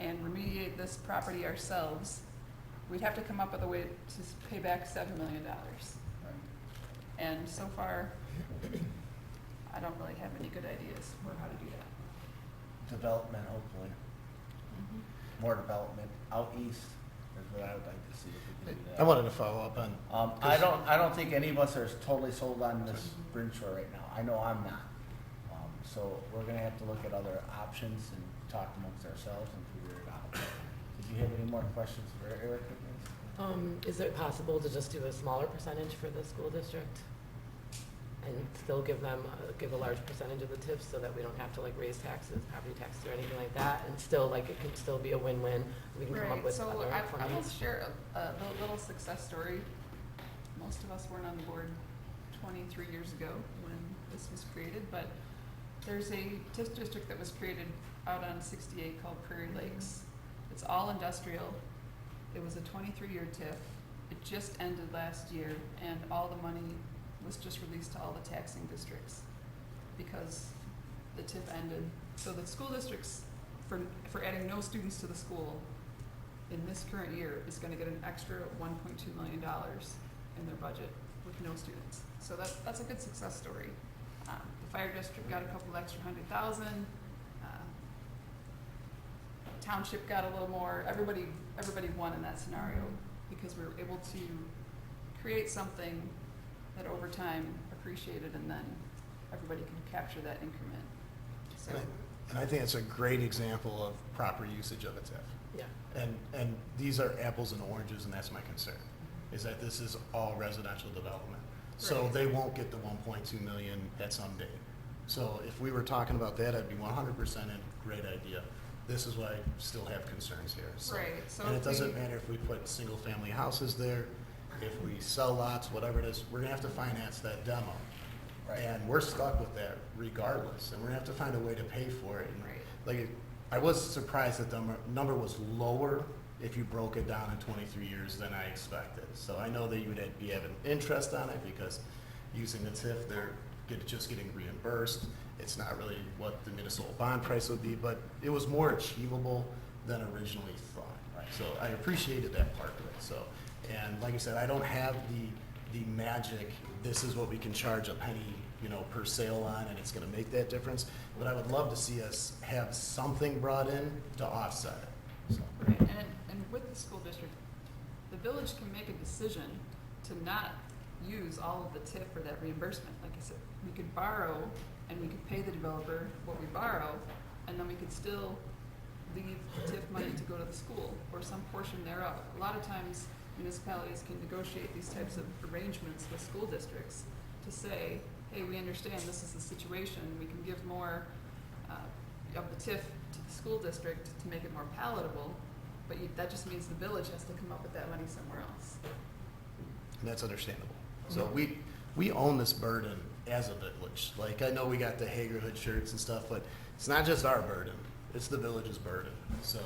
and remediate this property ourselves, we'd have to come up with a way to pay back $7 million. And so far, I don't really have any good ideas for how to do that. Development, hopefully. More development out east is what I would like to see if we can do that. I wanted to follow up on. I don't think any of us are totally sold on this bridge shore right now. I know I'm not. So we're gonna have to look at other options and talk amongst ourselves and figure it out. Did you have any more questions for Eric? Is it possible to just do a smaller percentage for the school district? and still give them, give a large percentage of the TIF so that we don't have to like raise taxes, property taxes or anything like that, and still like it can still be a win-win. We can come up with So other I funding. will share a little success story. Most of us weren't on the board 23 years ago when this was created, but there's a TIF district that was created out on 68 called Prairie Lakes. It's all industrial. It was a 23-year TIF. It just ended last year, and all the money was just released to all the taxing districts because the TIF ended. So the school districts, for adding no students to the school in this current year, is going to get an extra $1.2 million in their budget with no students. So that's a good success story. The fire district got a couple extra $100,000. Township got a little more. Everybody won in that scenario because we were able to create something that over time appreciated, and then everybody can capture that increment. So, And I think it's a great example of proper usage of a TIF. Yeah. And these are apples and oranges, and that's my concern, is that this is all residential development. So Right. they won't get the 1.2 million at some day. So if we were talking about that, I'd be 100% in, great idea. This is why I still have concerns here. So, Right, so and it if doesn't we- matter if we put single-family houses there, if we sell lots, whatever it is, we're gonna have to finance that demo. And we're stuck with that regardless, and we're gonna have to find a way to pay for it. And Right. like, I was surprised that the number was lower if you broke it down in 23 years than I expected. So I know that you would be having interest on it because using the TIF, they're just getting reimbursed. It's not really what the municipal bond price would be, but it was more achievable than originally thought. So I appreciated that part of it. So, and like I said, I don't have the magic, this is what we can charge a penny, per sale on, and it's gonna make that difference. But I would love to see us have something brought in to offset it. So. right, and with the school district, the village can make a decision to not use all of the TIF for that reimbursement. Like I said, we could borrow and we could pay the developer what we borrow, and then we could still leave the TIF money to go to the school or some portion thereof. A lot of times municipalities can negotiate these types of arrangements with school districts to say, hey, we understand this is the situation, we can give more of the TIF to the school district to make it more palatable, but that just means the village has to come up with that money somewhere else. And that's understandable. So we own this burden as a village. Like, I know we got the Hagerhood shirts and stuff, but it's not just our burden, it's the village's burden. So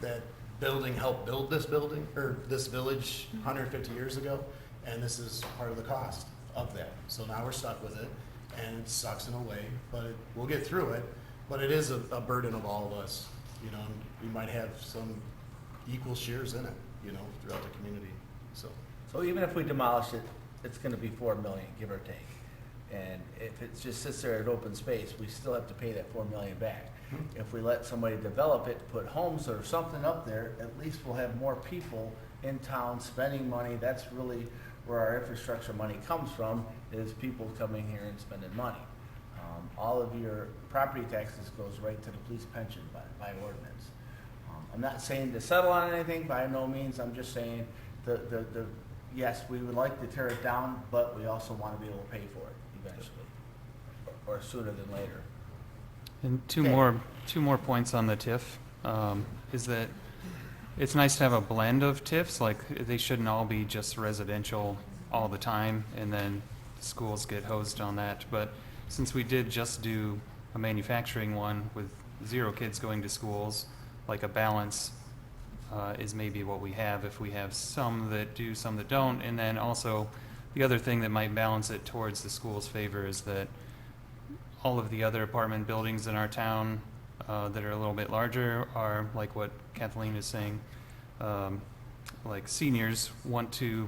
that building helped build this building, or this village 150 years ago, and this is part of the cost of that. So now we're stuck with it, and it sucks in a way, but we'll get through it. But it is a burden of all of us, and we might have some equal shares in it, throughout the community, so. So even if we demolish it, it's gonna be 4 million, give or take. And if it just sits there at open space, we still have to pay that 4 million back. If we let somebody develop it, put homes or something up there, at least we'll have more people in town spending money. That's really where our infrastructure money comes from, is people coming here and spending money. All of your property taxes goes right to the police pension by ordinance. I'm not saying to settle on anything, by no means. I'm just saying yes, we would like to tear it down, but we also want to be able to pay for it eventually, or sooner than later. And two more points on the TIF, is that it's nice to have a blend of TIFs, like they shouldn't all be just residential all the time and then schools get hosed on that. But since we did just do a manufacturing one with 0 kids going to schools, like a balance is maybe what we have if we have some that do, some that don't. And then also the other thing that might balance it towards the school's favor is that all of the other apartment buildings in our town that are a little bit larger are like what Kathleen is saying, like seniors want to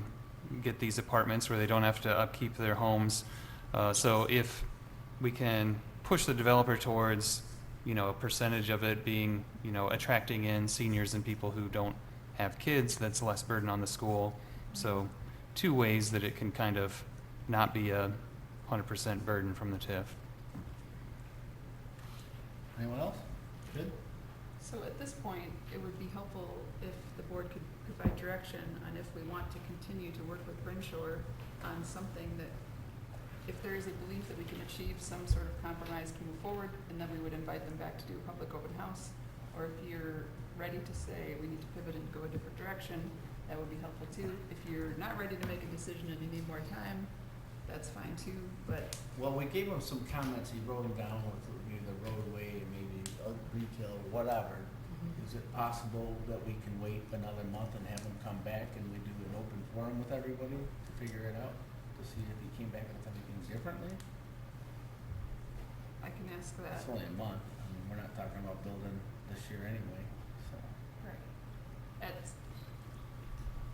get these apartments where they don't have to upkeep their homes. So if we can push the developer towards, a percentage of it being, attracting in seniors and people who don't have kids, that's less burden on the school. So 2 ways that it can kind of not be a 100% burden from the TIF. Anyone else? Good? So at this point, it would be helpful if the board could provide direction on if we want to continue to work with Brimshore on something that if there is a belief that we can achieve some sort of compromise to move forward, and then we would invite them back to do a public open house. Or if you're ready to say we need to pivot and go a different direction, that would be helpful too. If you're not ready to make a decision and you need more time, that's fine too, but Well, we gave him some comments, he wrote them down with maybe the roadway and maybe retail, whatever. Is it possible that we can wait another month and have him come back and we do an open forum with everybody to figure it out? To see if he came back with anything differently? I can ask that. It's only a month, I mean, we're not talking about building this year anyway, so. Right.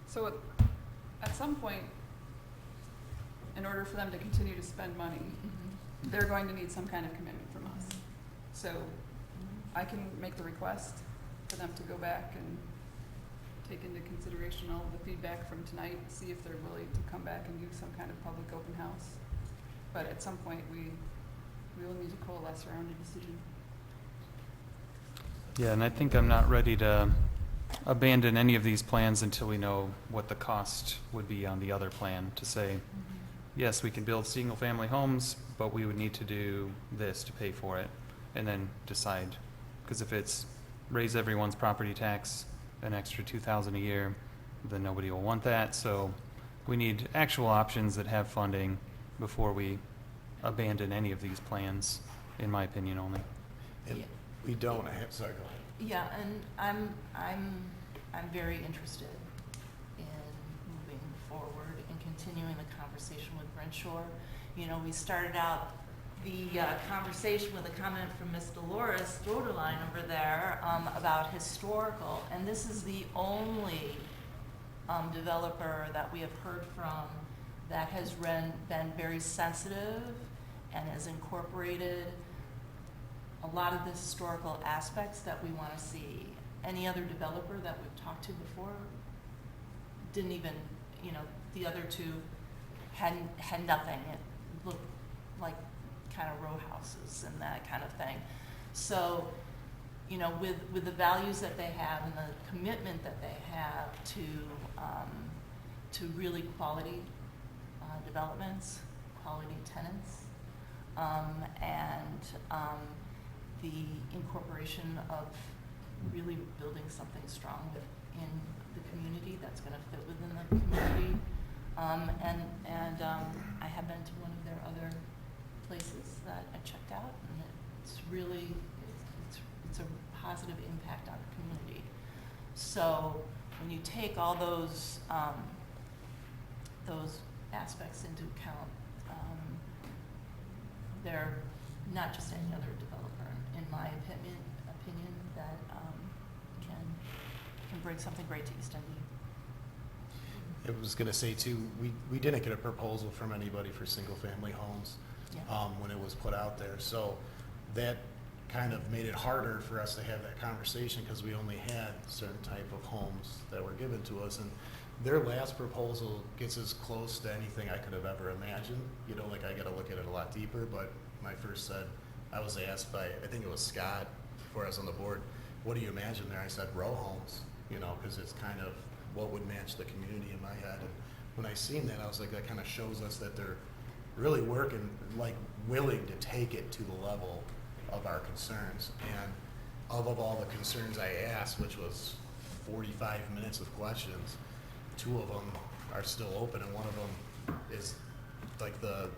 So at some point, in order for them to continue to spend money, they're going to need some kind of commitment from us. So I can make the request for them to go back and take into consideration all of the feedback from tonight, see if they're willing to come back and do some kind of public open house. But at some point, we will need to coalesce around a decision. Yeah, and I think I'm not ready to abandon any of these plans until we know what the cost would be on the other plan, to say, yes, we can build single-family homes, but we would need to do this to pay for it, and then decide. Because if it's raise everyone's property tax an extra $2,000 a year, then nobody will want that. So we need actual options that have funding before we abandon any of these plans, in my opinion only. And we don't have, sorry, go ahead. Yeah, and I'm very interested in moving forward and continuing the conversation with Brent Shore. You know, we started out the conversation with a comment from Ms. Dolores Doderline over there about historical, and this is the only developer that we have heard from that has been very sensitive and has incorporated a lot of the historical aspects that we want to see. Any other developer that we've talked to before didn't even, you know, the other two had nothing. It looked like kind of row houses and that kind of thing. So, you know, with the values that they have and the commitment that they have to really quality developments, quality tenants, and the incorporation of really building something strong within the community that's going to fit within the community. I have been to one of their other places that I checked out, and it's really it's a positive impact on the community. So when you take all those aspects into account, they're not just any other developer, in my opinion, that can bring something great to East Dundee. I was gonna say too, we didn't get a proposal from anybody for single-family homes when it was put out there. So that kind of made it harder for us to have that conversation because we only had certain type of homes that were given to us. And their last proposal gets as close to anything I could have ever imagined. You know, like I gotta look at it a lot deeper, but when I first said, I was asked by, I think it was Scott, before I was on the board, what do you imagine there? I said row homes, you know, because it's kind of what would match the community in my head. And when I seen that, I was like, that kind of shows us that they're really working, like willing to take it to the level of our concerns. And of all the concerns I asked, which was 45 minutes of questions, 2 of them are still open, and 1 of them is like the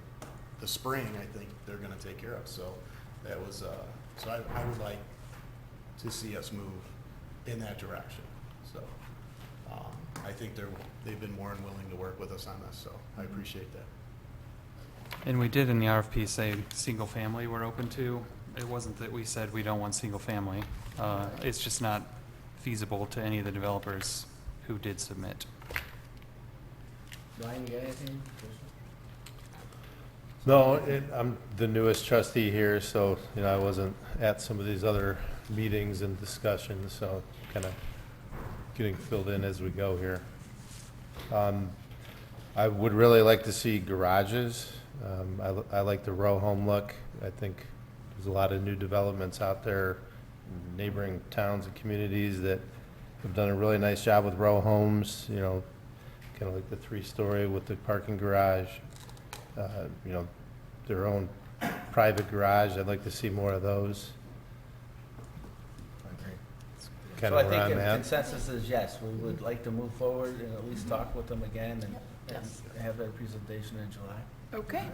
spring, I think they're gonna take care of. So that was, so I would like to see us move in that direction. So I think they've been more than willing to work with us on this, so I appreciate that. And we did in the RFP say single family we're open to. It wasn't that we said we don't want single family. It's just not feasible to any of the developers who did submit. Ryan, you got anything? No, I'm the newest trustee here, so, you know, I wasn't at some of these other meetings and discussions, so kind of getting filled in as we go here. I would really like to see garages. I like the row home look. I think there's a lot of new developments out there, neighboring towns and communities that have done a really nice job with row homes, you know, kind of like the 3-story with the parking garage. You know, their own private garage. I'd like to see more of those. Kind So I of where think I'm the at. consensus is yes, we would like to move forward and at least talk with them again and have their presentation in July. Okay,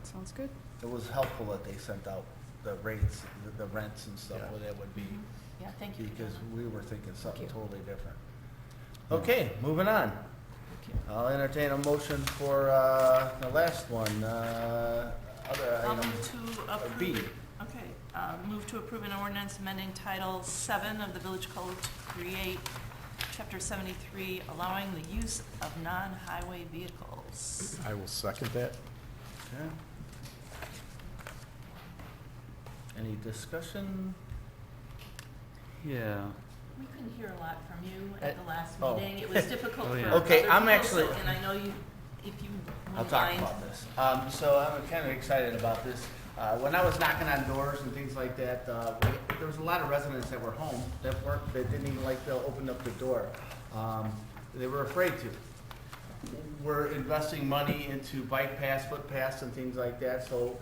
sounds good. It was helpful that they sent out the rates, the rents and stuff, where that would be. Yeah, thank you. Because we were thinking something you. totally different. Okay, moving on. I'll entertain a motion for, the last one, other I'll item. move to B. approve. Okay, move to approve an ordinance amending Title 7 of the Village Code to create Chapter 73, allowing the use of non-highway vehicles. I will second that. Okay. Any discussion? Yeah. We couldn't hear a lot from you at the last Oh. meeting. It was difficult Oh, for yeah. Okay, other I'm people, actually- so- and I know you, if you I'll wouldn't talk mind. about this. So I'm kind of excited about this. When I was knocking on doors and things like that, there was a lot of residents that were home that didn't even like to open up the door. They were afraid to. We're investing money into bike paths, foot paths and things like that, so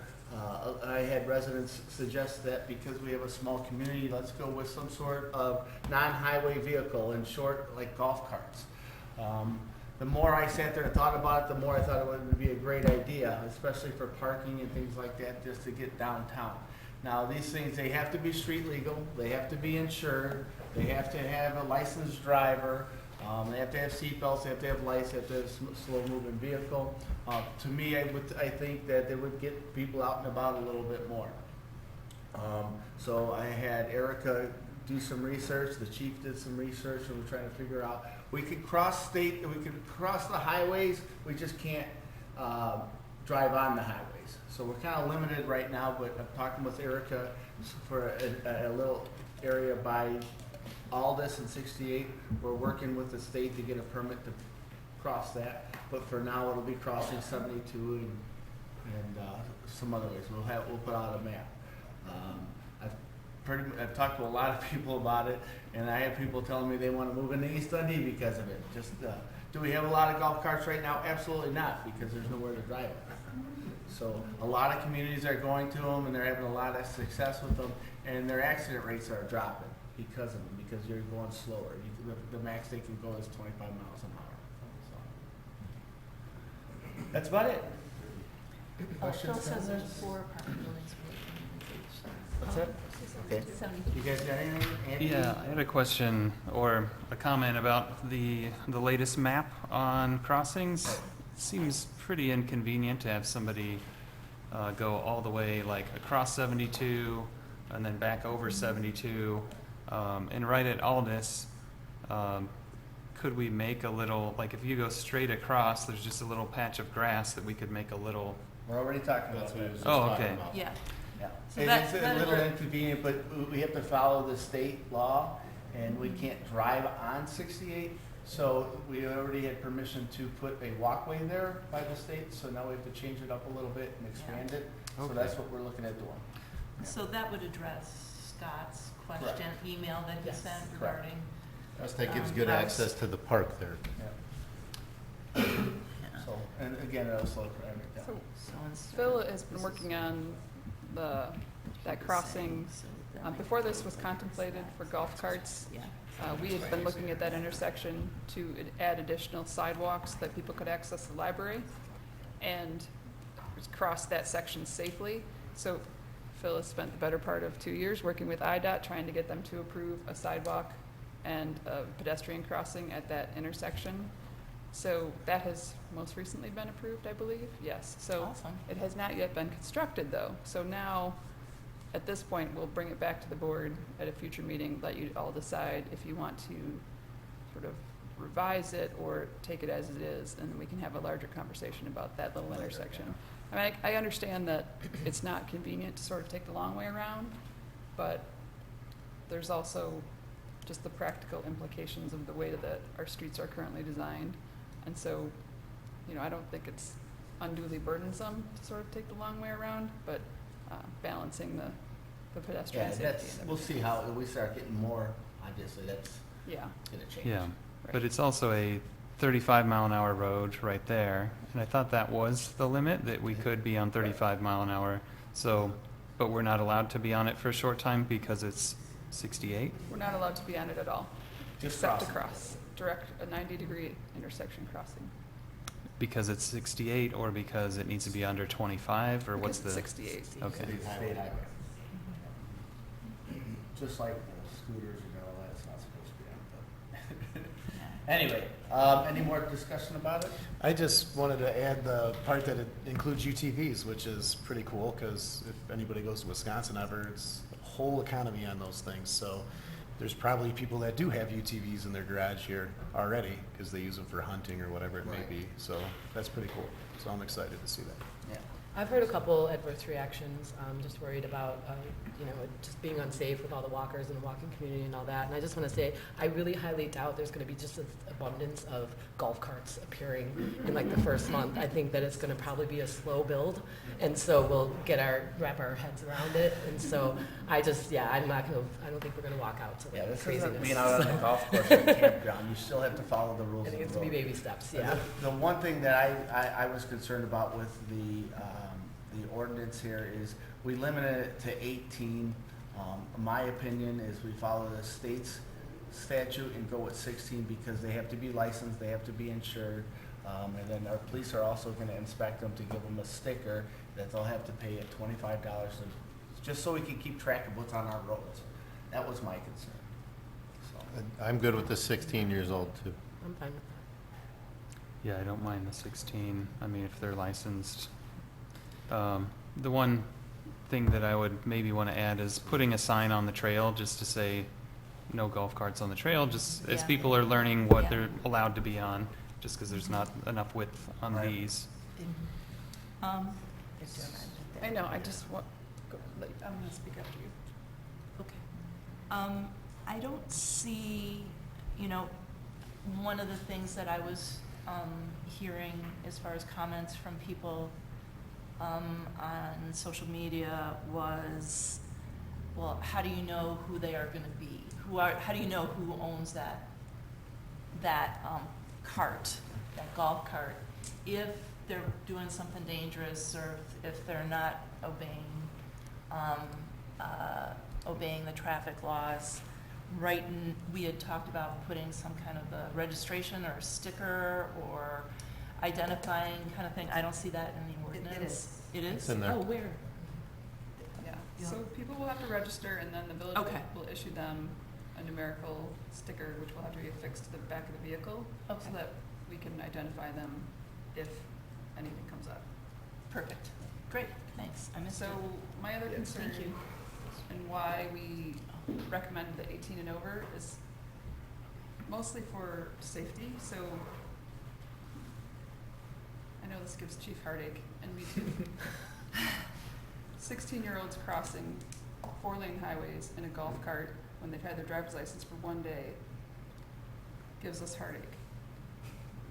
I had residents suggest that because we have a small community, let's go with some sort of non-highway vehicle, in short, like golf carts. The more I sat there and thought about it, the more I thought it would be a great idea, especially for parking and things like that, just to get downtown. Now, these things, they have to be street legal, they have to be insured, they have to have a licensed driver, they have to have seatbelts, they have to have lights, they have to have a slow-moving vehicle. To me, I think that they would get people out and about a little bit more. So I had Erica do some research, the chief did some research, and we're trying to figure out, we could cross the highways, we just can't drive on the highways. So we're kind of limited right now, but I'm talking with Erica for a little area by Aldous and 68. We're working with the state to get a permit to cross that, but for now it'll be crossing 72 and some other ways. We'll put out a map. I've talked to a lot of people about it, and I have people telling me they want to move into East Dundee because of it. Just do we have a lot of golf carts right now? Absolutely not, because there's nowhere to drive it. So a lot of communities are going to them, and they're having a lot of success with them, and their accident rates are dropping because of them, because you're going slower. The max they can go is 25 miles an hour. So that's about it. Questions, Phil says there's comments? 4 apartment buildings. What's that? Okay. You guys got anything? Andy? Yeah, I had a question or a comment about the latest map on crossings. Seems pretty inconvenient to have somebody go all the way like across 72 and then back over 72. And right at Aldous, could we make a little, like if you go straight across, there's just a little patch of grass that we could make a little. We're already talking about that. Oh, okay. Yeah. Yeah. So And that- it's a that little address- inconvenient, but we have to follow the state law, and we can't drive on 68. So we already had permission to put a walkway there by the state, so now we have to change it up a little bit and expand it. So Okay. that's what we're looking at doing. So that would address Scott's question, email that he Yes. sent Correct. regarding. Plus, that gives good house. access to the park there. Yeah. So, and again, it'll slow traffic down. So Phil has been working on that crossing. Before this was contemplated for golf carts, we had been looking at that intersection to add additional sidewalks that people could access the library and cross that section safely. So Phil has spent the better part of 2 years working with IDOT, trying to get them to approve a sidewalk and a pedestrian crossing at that intersection. So that has most recently been approved, I believe, yes. So Awesome. it has not yet been constructed, though. So now, at this point, we'll bring it back to the board at a future meeting, let you all decide if you want to sort of revise it or take it as it is, and then we can have a larger conversation about that little intersection. I mean, I understand that it's not convenient to sort of take the long way around, but there's also just the practical implications of the way that our streets are currently designed. And so, I don't think it's unduly burdensome to sort of take the long way around, but balancing the pedestrian Yeah, safety. that's, and we'll see how we start getting more, obviously, that's Yeah. gonna change. Yeah, but it's also a 35-mile-an-hour road right there, and I thought that was the limit, that we could be on 35 mile an hour. So, but we're not allowed to be on it for a short time because it's 68? We're not allowed to be on it at all, Just except to crossing. cross, a 90-degree intersection crossing. Because it's 68, or because it needs to be under 25, or what's the? Because it's 68. Okay. State highway. Just like the scooters and all that's not supposed to be on, but. Anyway, any more discussion about it? I just wanted to add the part that it includes UTVs, which is pretty cool, because if anybody goes to Wisconsin ever, it's a whole economy on those things. So there's probably people that do have UTVs in their garage here already, because they use them for hunting or whatever it may be. So that's pretty cool. So I'm excited to see that. Yeah. I've heard a couple adverse reactions. I'm just worried about, just being unsafe with all the walkers and the walking community and all that. And I just want to say, I really highly doubt there's going to be just an abundance of golf carts appearing in like the first month. I think that it's going to probably be a slow build, and so we'll wrap our heads around it. And so I don't think we're going to walk out to Yeah, this craziness. isn't being out on the golf course or campground. You still have to follow the rules I of think the it's going to be road. baby steps, yeah. The one thing that I was concerned about with the ordinance here is we limited it to 18. My opinion is we follow the state's statute and go with 16 because they have to be licensed, they have to be insured, and then our police are also going to inspect them to give them a sticker that they'll have to pay at $25, just so we can keep track of what's on our roads. That was my concern. So. I'm good with the 16 years old too. I'm fine with that. Yeah, I don't mind the 16. I mean, if they're licensed. The one thing that I would maybe want to add is putting a sign on the trail just to say no golf carts on the trail, just as Yeah. people are learning what Yeah. they're allowed to be on, just because there's not enough width on Right. these. I know, I just want, I'm going to speak after you. Okay. I don't see, one of the things that I was hearing as far as comments from people on social media was, well, how do you know who they are going to be? How do you know who owns that cart, that golf cart, if they're doing something dangerous or if they're not obeying the traffic laws? Right, and we had talked about putting some kind of a registration or a sticker or identifying kind of thing. I don't see that in the ordinance. It is? It's in there. Oh, where? Yeah, so people will have to register, and then the village Okay. will issue them a numerical sticker, which will have to be affixed to the back of the vehicle, so Okay. that we can identify them if anything comes up. Perfect. Great, thanks. I missed So it. my other Yeah. concern, Thank you. and why we recommend the 18 and over, is mostly for safety. So I know this gives Chief heartache, and me too. 16-year-olds crossing 4-lane highways in a golf cart when they've had their driver's license for one day gives us heartache.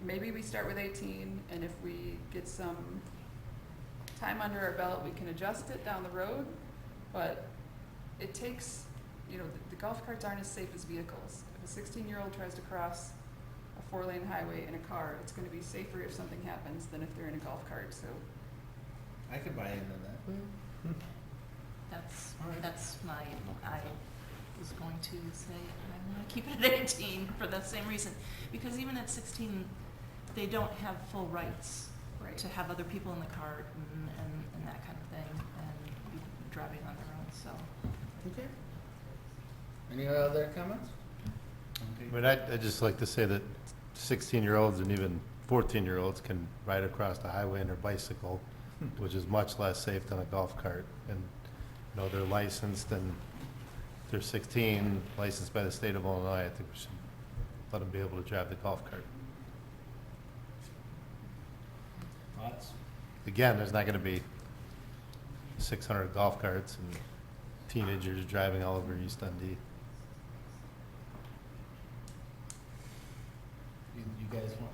Maybe we start with 18, and if we get some time under our belt, we can adjust it down the road, but it takes, the golf carts aren't as safe as vehicles. If a 16-year-old tries to cross a 4-lane highway in a car, it's going to be safer if something happens than if they're in a golf cart. So I could buy into that. That's I was going to say, I want to keep it at 18 for that same reason. Because even at 16, they don't have full rights to have other people in the cart and that kind of thing, and be driving on their own, so. Okay. Any other comments? I mean, I'd just like to say that 16-year-olds and even 14-year-olds can ride across the highway on their bicycle, which is much less safe than a golf cart. And, they're licensed and they're 16, licensed by the state of Illinois. I think we should let them be able to drive the golf cart. Thoughts? Again, there's not going to be 600 golf carts and teenagers driving all over East Dundee. You guys want?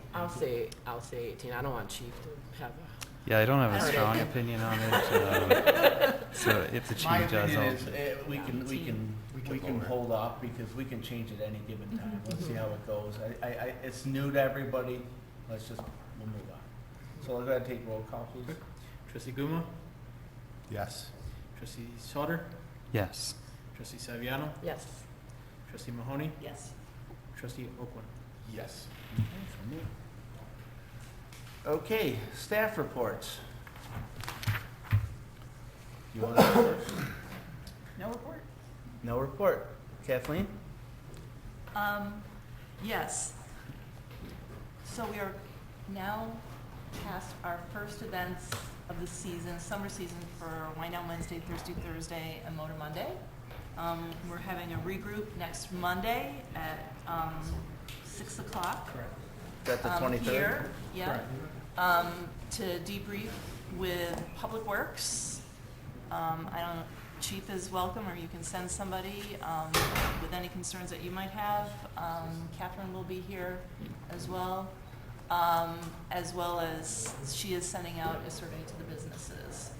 I'll say 18. I don't want Chief to have a Yeah, I don't have I a don't strong know. opinion on it. So if the chief My does, opinion I'll. is, we can hold off because we can change at any given time. Let's see how it goes. It's new to everybody. We'll move on. So I'll go ahead and take roll call, please. Trustee Guma? Yes. Trustee Sauter? Yes. Trustee Saviano? Yes. Trustee Mahoney? Yes. Trustee Oakland? Yes. Okay, staff reports. You want to go first? No report? No report. Kathleen? Yes. So we are now past our first events of the season, summer season, for Wine Down Wednesday, Thursday, and Motor Monday. We're having a regroup next Monday at 6 o'clock. Is that the 23rd? Here, yeah. To debrief with Public Works. I don't, Chief is welcome, or you can send somebody with any concerns that you might have. Catherine will be here as well as she is sending out a survey to the businesses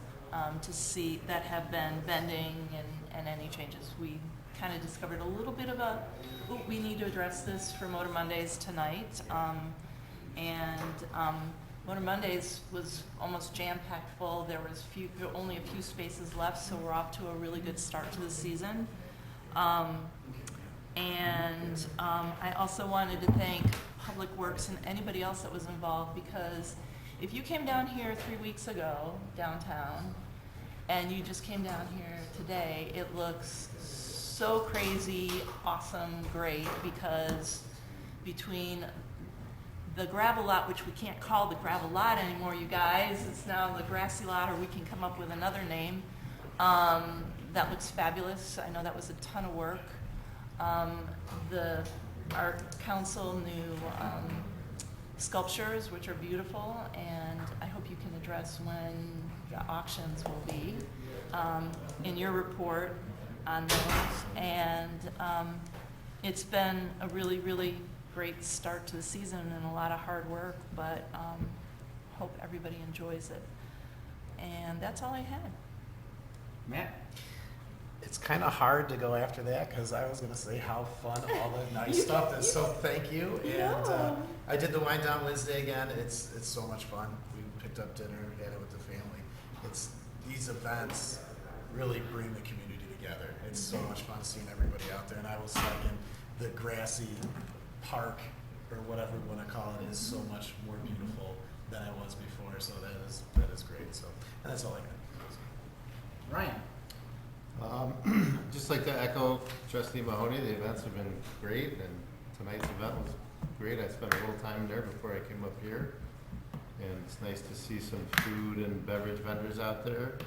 to see that have been vending and any changes. We kind of discovered a little bit of we need to address this for Motor Mondays tonight. Motor Mondays was almost jam-packed full. There was only a few spaces left, so we're off to a really good start to the season. I also wanted to thank Public Works and anybody else that was involved, because if you came down here 3 weeks ago, downtown, and you just came down here today, it looks so crazy, awesome, great, because between the gravel lot, which we can't call the gravel lot anymore, you guys, it's now the grassy lot, or we can come up with another name. That looks fabulous. I know that was a ton of work. The Art Council new sculptures, which are beautiful, and I hope you can address when the auctions will be in your report on those. And it's been a really, really great start to the season and a lot of hard work, but hope everybody enjoys it. And that's all I had. Matt? It's kind of hard to go after that because I was going to say how fun all the nice stuff is. So thank you. And I did the Wine Down Wednesday again. It's so much fun. We picked up dinner, had it with the family. These events really bring the community together. It's so much fun seeing everybody out there. And I will second the grassy park, or whatever we want to call it, is so much more beautiful than it was before. So that is great. So, and that's all I got. Ryan? Just like to echo Trustee Mahoney, the events have been great, and tonight's event was great. I spent a little time there before I came up here, and it's nice to see some food and beverage vendors out there.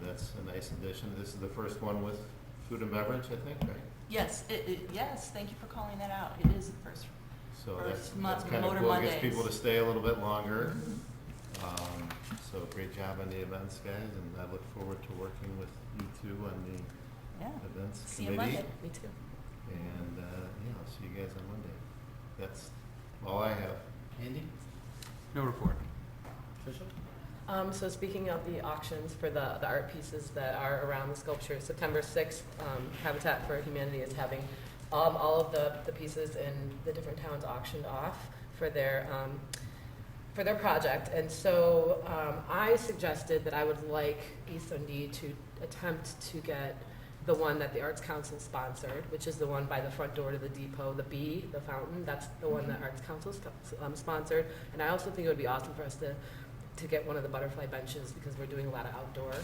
That's a nice addition. This is the first one with food and beverage, I think, right? Yes, yes, thank you for calling that out. It is the first So that's kind of Motor cool. It Mondays. gets people to stay a little bit longer. So great job on the events, guys, and I look forward to working with you two on the events See you committee. Monday. Me too. And, yeah, I'll see you guys on Monday. That's all I have. Andy? No report. Tricia? So speaking of the auctions for the art pieces that are around the sculpture, September 6th, Habitat for Humanity is having all of the pieces in the different towns auctioned off for their project. And so I suggested that I would like East Dundee to attempt to get the one that the Arts Council sponsored, which is the one by the front door to the depot, the B, the fountain. That's the one that Arts Council sponsored. And I also think it would be awesome for us to get one of the butterfly benches, because we're doing a lot of outdoor,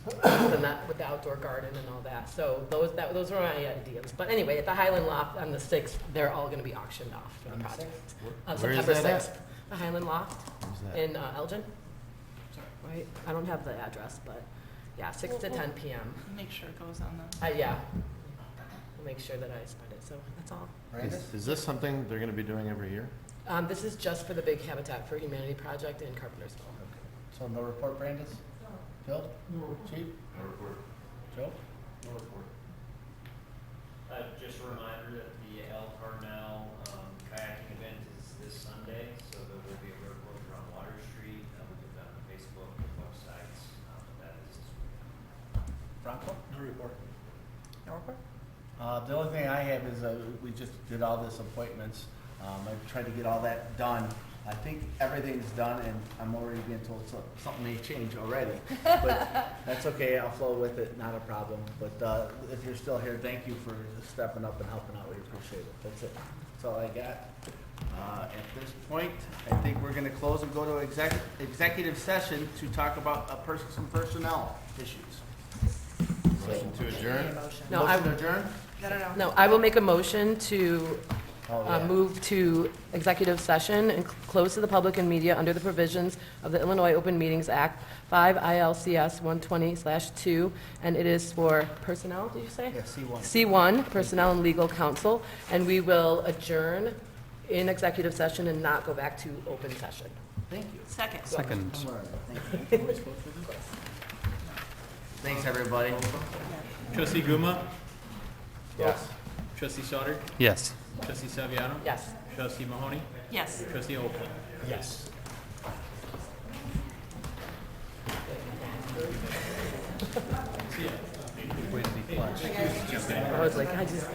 with the outdoor garden and all that. So those were my ideas. But anyway, at the Highland Loft on the 6th, they're all going to be auctioned off for the project. Where is September that 6th. at? The Highland Loft Where's that? in Elgin. Right? I don't have the address, but yeah, 6 to 10 p.m. Make sure it goes on the. Yeah. I'll make sure that I spread it. So that's all. Is this something they're going to be doing every year? This is just for the big Habitat for Humanity project in Carpentersville. So no report, Brandis? Bill? No. Chief? No report. Joe? No report. Just a reminder that the El Carmel kayaking event is this Sunday, so there will be a road closure on Water Street The only thing I have is, we just did all this appointments. I tried to get all that done. I think everything's done, and I'm already being told something may change already. But that's okay, I'll flow with it, not a problem. But if you're still here, thank you for stepping up and helping out, we appreciate it. That's it. That's all I got. At this point, I think we're gonna close and go to executive session to talk about some personnel issues. Motion to adjourn? No, Motion to adjourn? No, I will make a motion to Yeah. move to executive session and close to the public and media under the provisions of the Illinois Open Meetings Act, 5 ILCS 120/2, and it is for personnel, did you say? Yeah, C1. C1, personnel and legal counsel, and we will adjourn in executive session and not go back to open session. Thank you. Second. Second. Thank you. Thanks, everybody. Trustee Guma? Yes. Trustee Sauter? Yes. Trustee Saviano? Yes. Trustee Mahoney? Yes. Trustee Opel? Yes. Way to be clutch. I was like, I just...